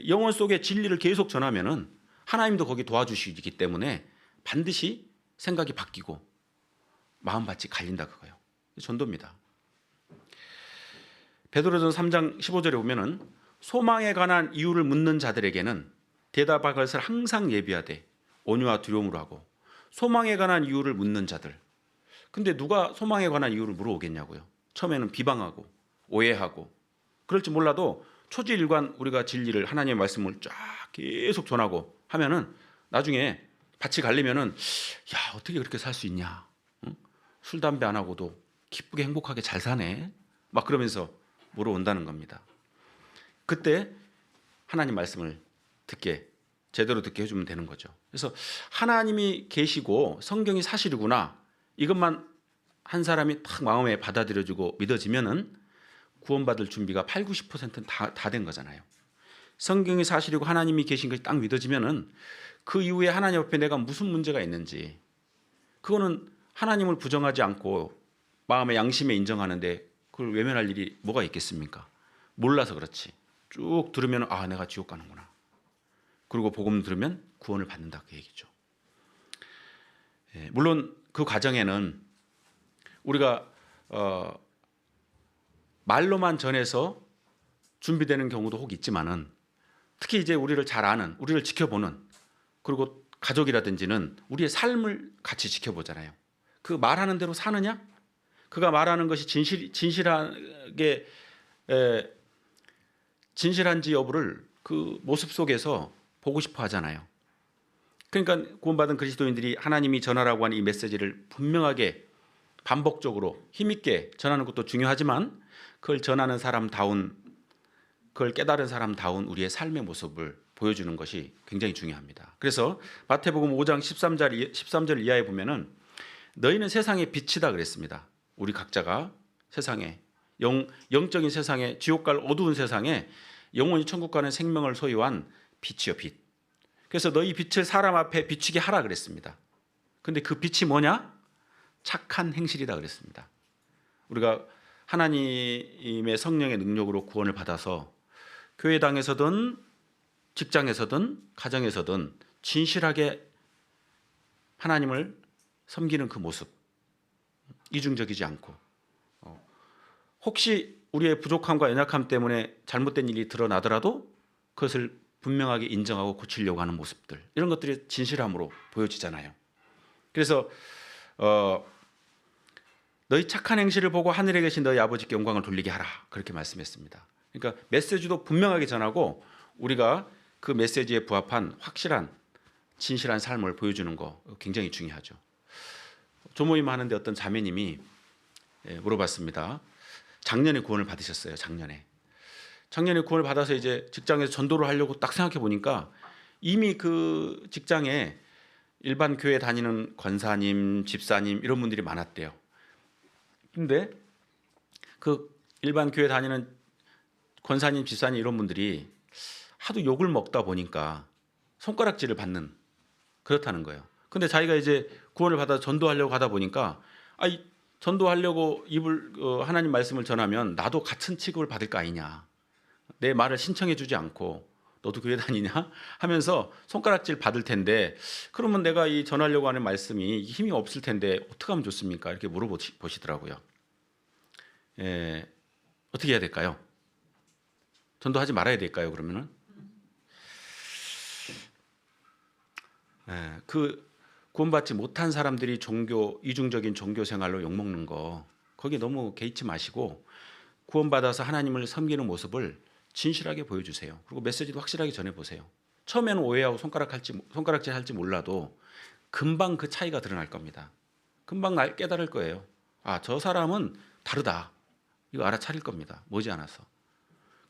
영혼 속에 진리를 계속 전하면은 하나님도 거기 도와주시기 때문에 반드시 생각이 바뀌고 마음밭이 갈린다, 그거예요. 전도입니다. 베드로전서 3장 15절에 보면은 소망에 관한 이유를 묻는 자들에게는 대답할 것을 항상 예비하되 온유와 두려움으로 하고. 소망에 관한 이유를 묻는 자들. 근데 누가 소망에 관한 이유를 물어오겠냐고요. 처음에는 비방하고 오해하고, 그럴지 몰라도 초지일관 우리가 진리를, 하나님의 말씀을 쫙 계속 전하고 하면은 나중에 밭이 갈리면은 야, 어떻게 그렇게 살 수 있냐, 응? 술 담배 안 하고도 기쁘게 행복하게 잘 사네, 막 그러면서 물어온다는 겁니다. 그때 하나님 말씀을 제대로 듣게 해주면 되는 거죠. 그래서 하나님이 계시고 성경이 사실이구나, 이것만 한 사람이 딱 마음에 받아들여지고 믿어지면은 구원받을 준비가 80-90%는 다 된 거잖아요. 성경이 사실이고 하나님이 계신 것이 딱 믿어지면은 그 이후에 하나님 앞에 내가 무슨 문제가 있는지, 그거는 하나님을 부정하지 않고 마음의 양심에 인정하는데 그걸 외면할 일이 뭐가 있겠습니까? 몰라서 그렇지. 쭉 들으면 내가 지옥 가는구나. 그리고 복음 들으면 구원을 받는다, 그 얘기죠. 물론 그 과정에는 우리가 말로만 전해서 준비되는 경우도 혹 있지만은, 특히 이제 우리를 잘 아는, 우리를 지켜보는, 그리고 가족이라든지는 우리의 삶을 같이 지켜보잖아요. 그 말하는 대로 사느냐? 그가 말하는 것이 진실한지 여부를 그 모습 속에서 보고 싶어 하잖아요. 그러니까 구원받은 그리스도인들이 하나님이 전하라고 하는 이 메시지를 분명하게 반복적으로 힘있게 전하는 것도 중요하지만 그걸 전하는 사람다운, 그걸 깨달은 사람다운 우리의 삶의 모습을 보여주는 것이 굉장히 중요합니다. 그래서 마태복음 5장 13절 이하에 보면은 너희는 세상의 빛이다 그랬습니다. 우리 각자가 세상에 영적인 세상에, 지옥 갈 어두운 세상에 영원히 천국 가는 생명을 소유한 빛이요 빛. 그래서 너희 빛을 사람 앞에 비추게 하라 그랬습니다. 근데 그 빛이 뭐냐? 착한 행실이다 그랬습니다. 우리가 하나님의 성령의 능력으로 구원을 받아서 교회당에서든 직장에서든 가정에서든 진실하게 하나님을 섬기는 그 모습, 이중적이지 않고, 혹시 우리의 부족함과 연약함 때문에 잘못된 일이 드러나더라도 그것을 분명하게 인정하고 고치려고 하는 모습들, 이런 것들이 진실함으로 보여지잖아요. 그래서 너희 착한 행실을 보고 하늘에 계신 너희 아버지께 영광을 돌리게 하라, 그렇게 말씀했습니다. 그러니까 메시지도 분명하게 전하고 우리가 그 메시지에 부합한 확실한 진실한 삶을 보여주는 거 굉장히 중요하죠. 조모임 하는데 어떤 자매님이 물어봤습니다. 작년에 구원을 받으셨어요. 작년에 구원을 받아서 이제 직장에서 전도를 하려고 딱 생각해 보니까 이미 그 직장에 일반 교회 다니는 권사님, 집사님 이런 분들이 많았대요. 근데 그 일반 교회 다니는 권사님, 집사님 이런 분들이 하도 욕을 먹다 보니까 손가락질을 받는, 그렇다는 거예요. 근데 자기가 이제 구원을 받아 전도하려고 하다 보니까 전도하려고 하나님 말씀을 전하면 나도 같은 취급을 받을 거 아니냐, 내 말을 신청해 주지 않고 너도 교회 다니냐 하면서 손가락질 받을 텐데, 그러면 내가 이 전하려고 하는 말씀이 힘이 없을 텐데 어떻게 하면 좋습니까? 이렇게 물어보시더라고요. 어떻게 해야 될까요? 전도하지 말아야 될까요? 그러면은 그 구원받지 못한 사람들이 이중적인 종교 생활로 욕먹는 거, 거기 너무 개의치 마시고 구원받아서 하나님을 섬기는 모습을 진실하게 보여주세요. 그리고 메시지도 확실하게 전해보세요. 처음에는 오해하고 손가락질 할지 몰라도 금방 그 차이가 드러날 겁니다. 금방 깨달을 거예요. 아, 저 사람은 다르다, 이거 알아차릴 겁니다. 머지않아서.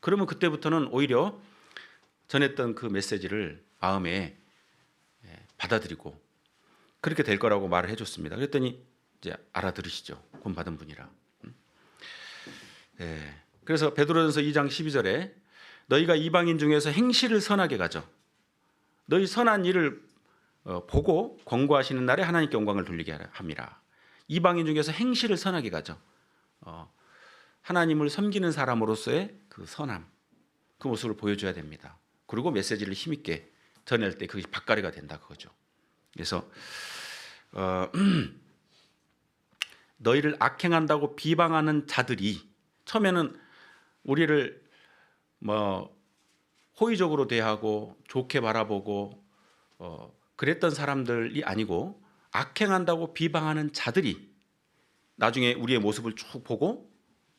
그러면 그때부터는 오히려 전했던 그 메시지를 마음에 받아들이고 그렇게 될 거라고 말을 해줬습니다. 그랬더니 이제 알아들으시죠. 구원받은 분이라. 그래서 베드로전서 2장 12절에 너희가 이방인 중에서 행실을 선하게 가져 너희 선한 일을 보고 권고하시는 날에 하나님께 영광을 돌리게 함이라. 이방인 중에서 행실을 선하게 가져 하나님을 섬기는 사람으로서의 그 선함, 그 모습을 보여줘야 됩니다. 그리고 메시지를 힘있게 전할 때 그것이 박가래가 된다, 그거죠. 그래서 너희를 악행한다고 비방하는 자들이, 처음에는 우리를 호의적으로 대하고 좋게 바라보고 그랬던 사람들이 아니고 악행한다고 비방하는 자들이 나중에 우리의 모습을 쭉 보고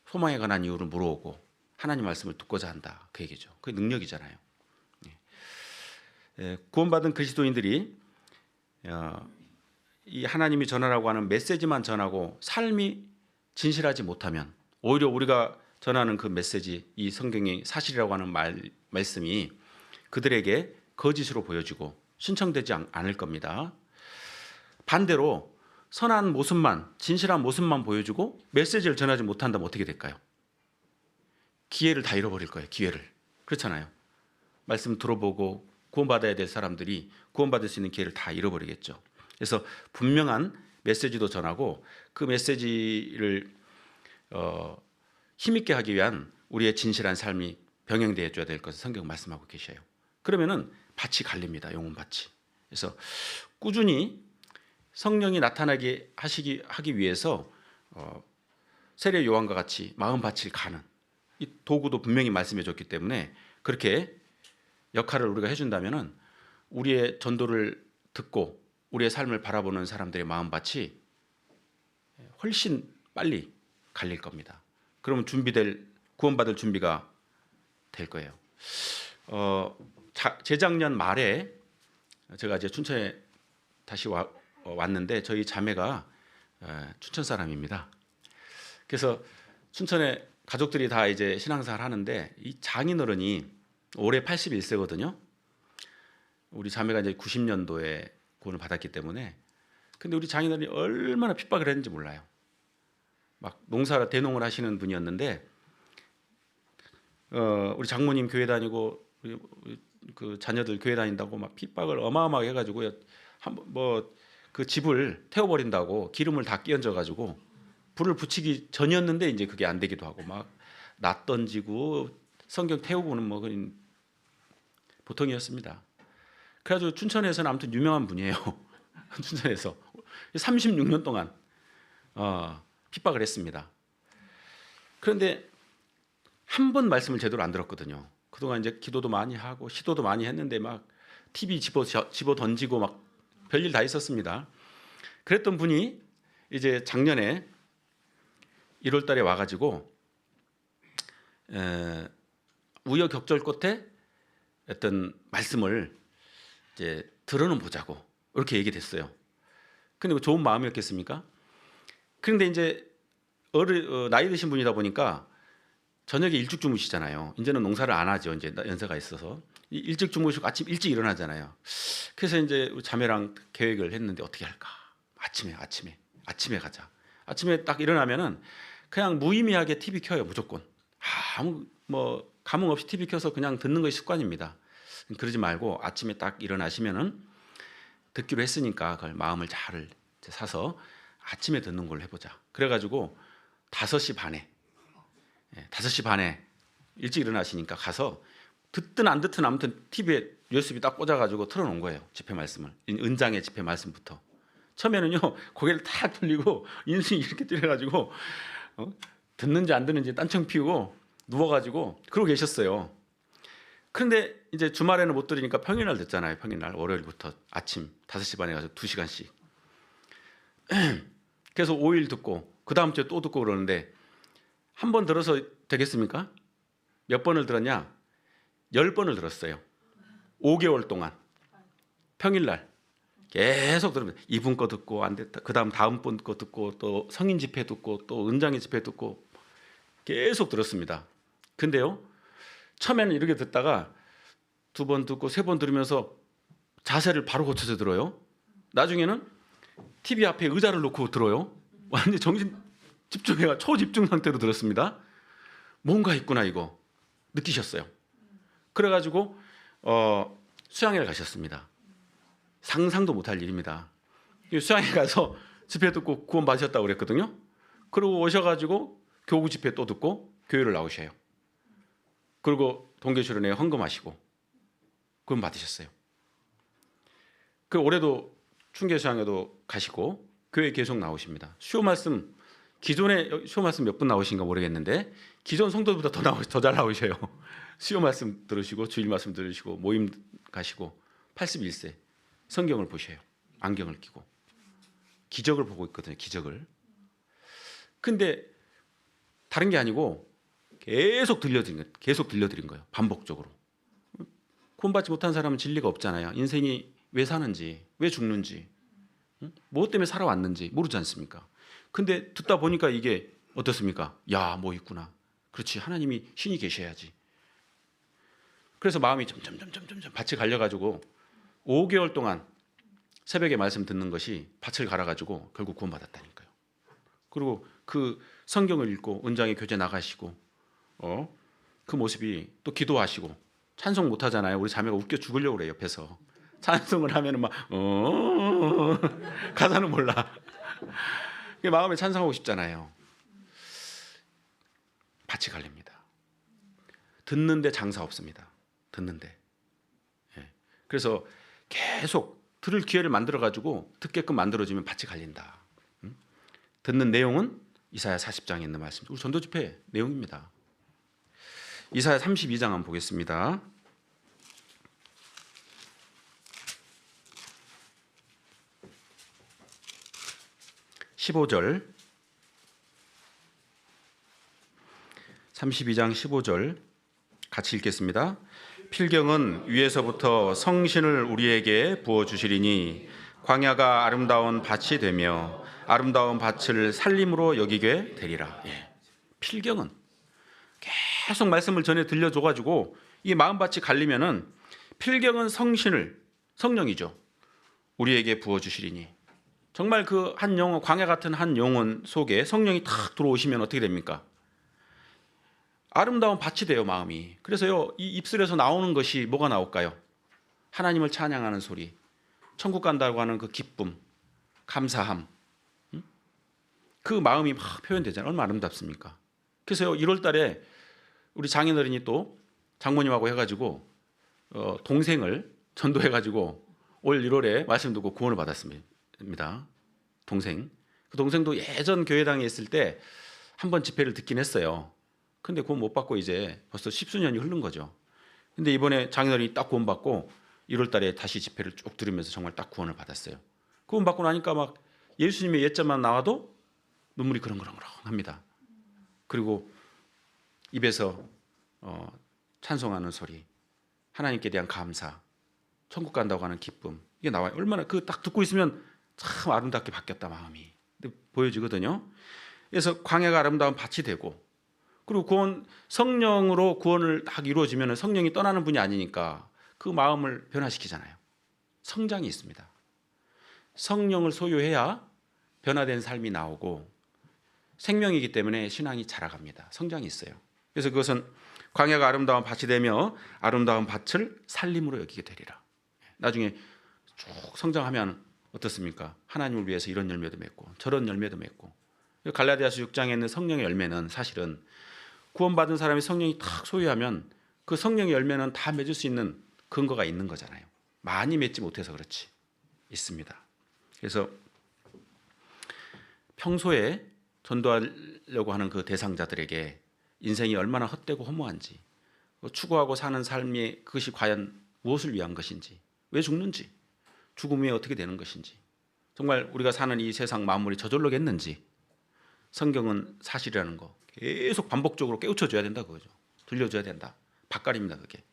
소망에 관한 이유를 물어오고 하나님 말씀을 듣고자 한다, 그 얘기죠. 그게 능력이잖아요. 구원받은 그리스도인들이 이 하나님이 전하라고 하는 메시지만 전하고 삶이 진실하지 못하면 오히려 우리가 전하는 그 메시지, 이 성경이 사실이라고 하는 말씀이 그들에게 거짓으로 보여지고 신청되지 않을 겁니다. 반대로 선한 모습만, 진실한 모습만 보여주고 메시지를 전하지 못한다면 어떻게 될까요? 기회를 다 잃어버릴 거예요. 기회를. 그렇잖아요. 말씀 들어보고 구원받아야 될 사람들이 구원받을 수 있는 기회를 다 잃어버리겠죠. 그래서 분명한 메시지도 전하고 그 메시지를 힘있게 하기 위한 우리의 진실한 삶이 병행되어 줘야 될 것을 성경 말씀하고 계셔요. 그러면은 밭이 갈립니다. 영혼 밭이. 그래서 꾸준히 성령이 나타나게 하기 위해서 세례 요한과 같이 마음 밭을 가는 이 도구도 분명히 말씀해 줬기 때문에 그렇게 역할을 우리가 해준다면은 우리의 전도를 듣고 우리의 삶을 바라보는 사람들의 마음밭이 훨씬 빨리 갈릴 겁니다. 그러면 구원받을 준비가 될 거예요. 재작년 말에 제가 이제 춘천에 다시 왔는데 저희 자매가 춘천 사람입니다. 그래서 춘천에 가족들이 다 이제 신앙생활 하는데 이 장인어른이 올해 81세거든요. 우리 자매가 이제 90년도에 구원을 받았기 때문에. 근데 우리 장인어른이 얼마나 핍박을 했는지 몰라요. 막 농사 대농을 하시는 분이었는데 우리 장모님 교회 다니고 우리 그 자녀들 교회 다닌다고 막 핍박을 어마어마하게 해가지고 뭐 그 집을 태워버린다고 기름을 다 끼얹어 가지고 불을 붙이기 전이었는데 이제 그게 안 되기도 하고 막 낫 던지고 성경 태우고는 뭐 그런 보통이었습니다. 그래가지고 춘천에서는 아무튼 유명한 분이에요. 춘천에서 36년 동안 핍박을 했습니다. 그런데 한 번 말씀을 제대로 안 들었거든요. 그동안 이제 기도도 많이 하고 시도도 많이 했는데 막 TV 집어 던지고 막 별일 다 있었습니다. 그랬던 분이 이제 작년에 1월 달에 와가지고 우여곡절 끝에 어떤 말씀을 이제 들어는 보자고 이렇게 얘기됐어요. 근데 좋은 마음이었겠습니까? 그런데 이제 나이 드신 분이다 보니까 저녁에 일찍 주무시잖아요. 이제는 농사를 안 하죠. 이제 연세가 있어서 일찍 주무시고 아침 일찍 일어나잖아요. 그래서 이제 자매랑 계획을 했는데 어떻게 할까? 아침에 가자. 아침에 딱 일어나면은 그냥 무의미하게 TV 켜요. 무조건 아무 뭐 감흥 없이 TV 켜서 그냥 듣는 것이 습관입니다. 그러지 말고 아침에 딱 일어나시면은 듣기로 했으니까 그걸 마음을 잘 사서 아침에 듣는 걸 해보자. 그래가지고 5시 반에 일찍 일어나시니까 가서 듣든 안 듣든 아무튼 TV에 USB 딱 꽂아가지고 틀어놓은 거예요. 집회 말씀을. 은장의 집회 말씀부터. 처음에는요 고개를 탁 돌리고 인순이 이렇게 때려가지고 듣는지 안 듣는지 딴청 피우고 누워가지고 그러고 계셨어요. 그런데 이제 주말에는 못 들으니까 평일날 듣잖아요. 평일날 월요일부터 아침 5시 반에 가서 2시간씩. 그래서 5일 듣고 그 다음 주에 또 듣고 그러는데 한 번 들어서 되겠습니까? 몇 번을 들었냐? 10번을 들었어요. 5개월 동안 평일날 계속 들으면 이분 거 듣고 안 됐다. 그 다음 분 거 듣고 또 성인 집회 듣고 또 은장의 집회 듣고 계속 들었습니다. 근데요 처음에는 이렇게 듣다가 2번 듣고 3번 들으면서 자세를 바로 고쳐서 들어요. 나중에는 TV 앞에 의자를 놓고 들어요. 완전 정신 집중해가 초집중 상태로 들었습니다. 뭔가 있구나 이거 느끼셨어요. 그래가지고 수양회를 가셨습니다. 상상도 못할 일입니다. 수양회 가서 집회 듣고 구원 받으셨다고 그랬거든요. 그리고 오셔가지고 교구 집회 또 듣고 교회를 나오셔요. 그리고 동계수련회 헌금하시고 구원 받으셨어요. 그 올해도 충계수양회도 가시고 교회 계속 나오십니다. 수요 말씀 기존에 수요 말씀 몇 분 나오신가 모르겠는데 기존 성도보다 더 잘 나오셔요. 수요 말씀 들으시고 주일 말씀 들으시고 모임 가시고 81세 성경을 보셔요. 안경을 끼고 기적을 보고 있거든요. 기적을. 근데 다른 게 아니고 계속 들려드린 거예요. 반복적으로. 구원받지 못한 사람은 진리가 없잖아요. 인생이 왜 사는지, 왜 죽는지, 무엇 때문에 살아왔는지 모르지 않습니까? 근데 듣다 보니까 이게 어떻습니까? 야, 뭐 있구나. 그렇지, 하나님이 신이 계셔야지. 그래서 마음이 점점 밭을 갈려가지고 5개월 동안 새벽에 말씀 듣는 것이 밭을 갈아가지고 결국 구원받았다니까요. 그리고 그 성경을 읽고 은장의 교제 나가시고 그 모습이 또 기도하시고 찬송 못하잖아요. 우리 자매가 웃겨 죽으려고 그래요. 옆에서 찬송을 하면은 막 가사는 몰라. 마음에 찬송하고 싶잖아요. 밭이 갈립니다. 듣는데 장사 없습니다. 듣는데. 그래서 계속 들을 기회를 만들어가지고 듣게끔 만들어주면 밭이 갈린다. 듣는 내용은 이사야 40장에 있는 말씀. 우리 전도집회 내용입니다. 이사야 32장 한번 보겠습니다. 15절 32장 15절 같이 읽겠습니다. 필경은 위에서부터 성신을 우리에게 부어주시리니 광야가 아름다운 밭이 되며 아름다운 밭을 살림으로 여기게 되리라. 예. 필경은 계속 말씀을 전해 들려줘가지고 이 마음밭이 갈리면은 필경은 성령이죠. 우리에게 부어주시리니. 정말 그 한 영혼, 광야 같은 한 영혼 속에 성령이 탁 들어오시면 어떻게 됩니까? 아름다운 밭이 돼요, 마음이. 그래서요, 이 입술에서 나오는 것이 뭐가 나올까요? 하나님을 찬양하는 소리, 천국 간다고 하는 그 기쁨, 감사함, 그 마음이 막 표현되잖아요. 얼마나 아름답습니까? 그래서요, 1월 달에 우리 장인어른이 또 장모님하고 해가지고 동생을 전도해가지고 올 1월에 말씀 듣고 구원을 받았습니다. 동생. 그 동생도 예전 교회당에 있을 때 한 번 집회를 듣긴 했어요. 근데 구원 못 받고 이제 벌써 10수년이 흐른 거죠. 근데 이번에 장인어른이 딱 구원 받고 1월 달에 다시 집회를 쭉 들으면서 정말 딱 구원을 받았어요. 구원 받고 나니까 막 예수님의 예자만 나와도 눈물이 그렁그렁합니다. 그리고 입에서 찬송하는 소리, 하나님께 대한 감사, 천국 간다고 하는 기쁨, 이게 나와요. 얼마나 그 딱 듣고 있으면 참 아름답게 바뀌었다 마음이 보여지거든요. 그래서 광야가 아름다운 밭이 되고, 그리고 구원, 성령으로 구원을 딱 이루어지면 성령이 떠나는 분이 아니니까 그 마음을 변화시키잖아요. 성장이 있습니다. 성령을 소유해야 변화된 삶이 나오고, 생명이기 때문에 신앙이 자라갑니다. 성장이 있어요. 그래서 그것은 광야가 아름다운 밭이 되며 아름다운 밭을 살림으로 여기게 되리라. 나중에 쭉 성장하면 어떻습니까? 하나님을 위해서 이런 열매도 맺고 저런 열매도 맺고. 갈라디아서 6장에 있는 성령의 열매는 사실은 구원받은 사람이 성령이 탁 소유하면 그 성령의 열매는 다 맺을 수 있는 근거가 있는 거잖아요. 많이 맺지 못해서 그렇지. 있습니다. 그래서 평소에 전도하려고 하는 그 대상자들에게 인생이 얼마나 헛되고 허무한지, 추구하고 사는 삶이 그것이 과연 무엇을 위한 것인지, 왜 죽는지, 죽음 후에 어떻게 되는 것인지, 정말 우리가 사는 이 세상 만물이 저절로겠는지, 성경은 사실이라는 거 계속 반복적으로 깨우쳐줘야 된다 그거죠. 들려줘야 된다. 밭갈입니다 그게.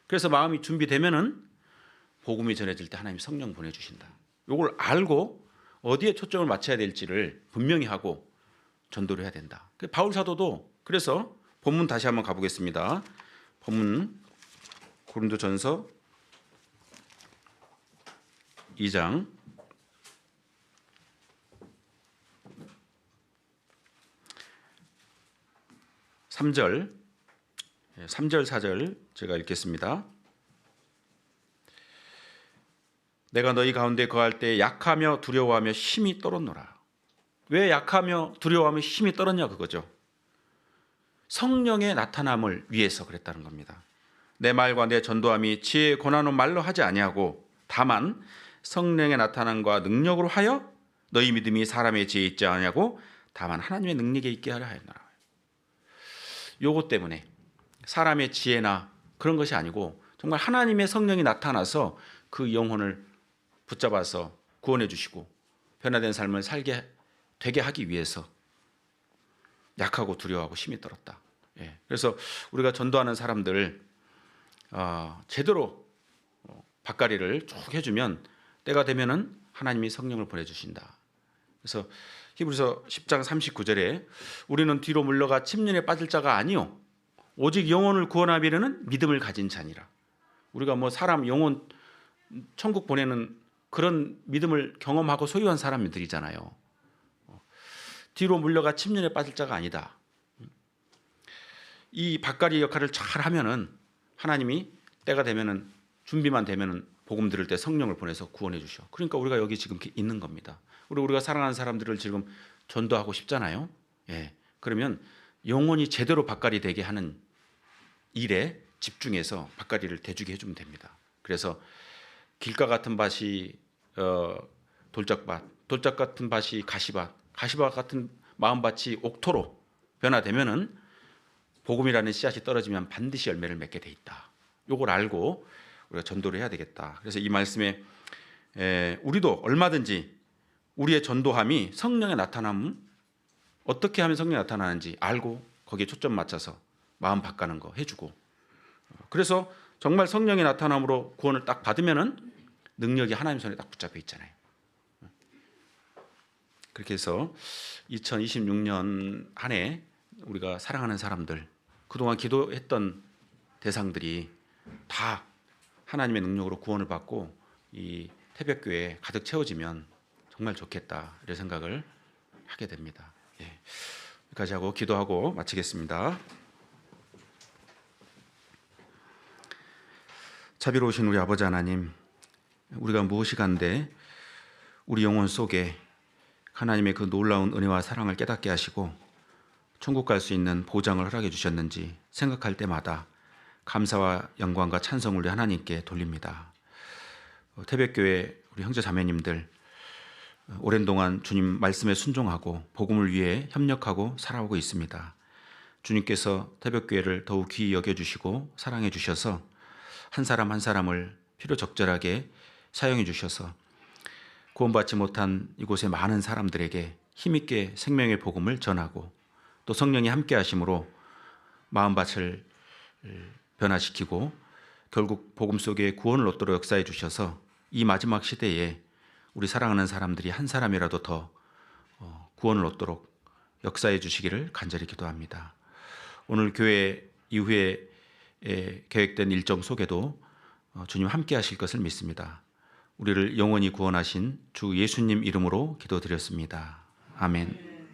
그래서 마음이 준비되면은 복음이 전해질 때 하나님이 성령 보내주신다. 이걸 알고 어디에 초점을 맞춰야 될지를 분명히 하고 전도를 해야 된다. 바울 사도도 그래서 본문 다시 한번 가보겠습니다. 본문 고린도전서 2장 3절 4절 제가 읽겠습니다. 내가 너희 가운데 거할 때 약하며 두려워하며 힘이 떨었노라. 왜 약하며 두려워하며 힘이 떨었냐 그거죠. 성령의 나타남을 위해서 그랬다는 겁니다. 내 말과 내 전도함이 지혜의 고난은 말로 하지 아니하고 다만 성령의 나타남과 능력으로 하여 너희 믿음이 사람의 지혜에 있지 아니하고 다만 하나님의 능력에 있게 하려 하였노라. 요것 때문에 사람의 지혜나 그런 것이 아니고 정말 하나님의 성령이 나타나서 그 영혼을 붙잡아서 구원해 주시고 변화된 삶을 살게 되게 하기 위해서 약하고 두려워하고 힘이 떨었다. 예. 그래서 우리가 전도하는 사람들 제대로 밭갈이를 쭉 해주면 때가 되면은 하나님이 성령을 보내주신다. 그래서 히브리서 10장 39절에 우리는 뒤로 물러가 침륜에 빠질 자가 아니요 오직 영혼을 구원하려는 믿음을 가진 자니라. 우리가 뭐 사람 영혼 천국 보내는 그런 믿음을 경험하고 소유한 사람들이잖아요. 뒤로 물러가 침륜에 빠질 자가 아니다. 이 밭갈이 역할을 잘 하면은 하나님이 때가 되면은 준비만 되면은 복음 들을 때 성령을 보내서 구원해 주셔. 그러니까 우리가 여기 지금 있는 겁니다. 우리가 사랑하는 사람들을 지금 전도하고 싶잖아요. 예. 그러면 영혼이 제대로 밭갈이 되게 하는 일에 집중해서 밭갈이를 대주게 해주면 됩니다. 그래서 길가 같은 밭이 돌짝밭, 돌짝 같은 밭이 가시밭, 가시밭 같은 마음밭이 옥토로 변화되면은 복음이라는 씨앗이 떨어지면 반드시 열매를 맺게 돼 있다. 요걸 알고 우리가 전도를 해야 되겠다. 그래서 이 말씀에 우리도 얼마든지 우리의 전도함이 성령의 나타남, 어떻게 하면 성령이 나타나는지 알고 거기에 초점 맞춰서 마음 바꾸는 거 해주고, 그래서 정말 성령의 나타남으로 구원을 딱 받으면은 능력이 하나님 손에 딱 붙잡혀 있잖아요. 그렇게 해서 2026년 한 해 우리가 사랑하는 사람들, 그동안 기도했던 대상들이 다 하나님의 능력으로 구원을 받고 이 태백교회에 가득 채워지면 정말 좋겠다, 이런 생각을 하게 됩니다. 예. 여기까지 하고 기도하고 마치겠습니다. 자비로우신 우리 아버지 하나님, 우리가 무엇이간데 우리 영혼 속에 하나님의 그 놀라운 은혜와 사랑을 깨닫게 하시고 천국 갈 수 있는 보장을 허락해 주셨는지 생각할 때마다 감사와 영광과 찬송을 우리 하나님께 돌립니다. 태백교회 우리 형제 자매님들, 오랜 동안 주님 말씀에 순종하고 복음을 위해 협력하고 살아오고 있습니다. 주님께서 태백교회를 더욱 귀히 여겨주시고 사랑해 주셔서 한 사람 한 사람을 필요적절하게 사용해 주셔서 구원받지 못한 이곳의 많은 사람들에게 힘있게 생명의 복음을 전하고 또 성령이 함께 하심으로 마음밭을 변화시키고 결국 복음 속에 구원을 얻도록 역사해 주셔서 이 마지막 시대에 우리 사랑하는 사람들이 한 사람이라도 더 구원을 얻도록 역사해 주시기를 간절히 기도합니다. 오늘 교회 이후에 계획된 일정 속에도 주님 함께 하실 것을 믿습니다. 우리를 영원히 구원하신 주 예수님 이름으로 기도드렸습니다. 아멘.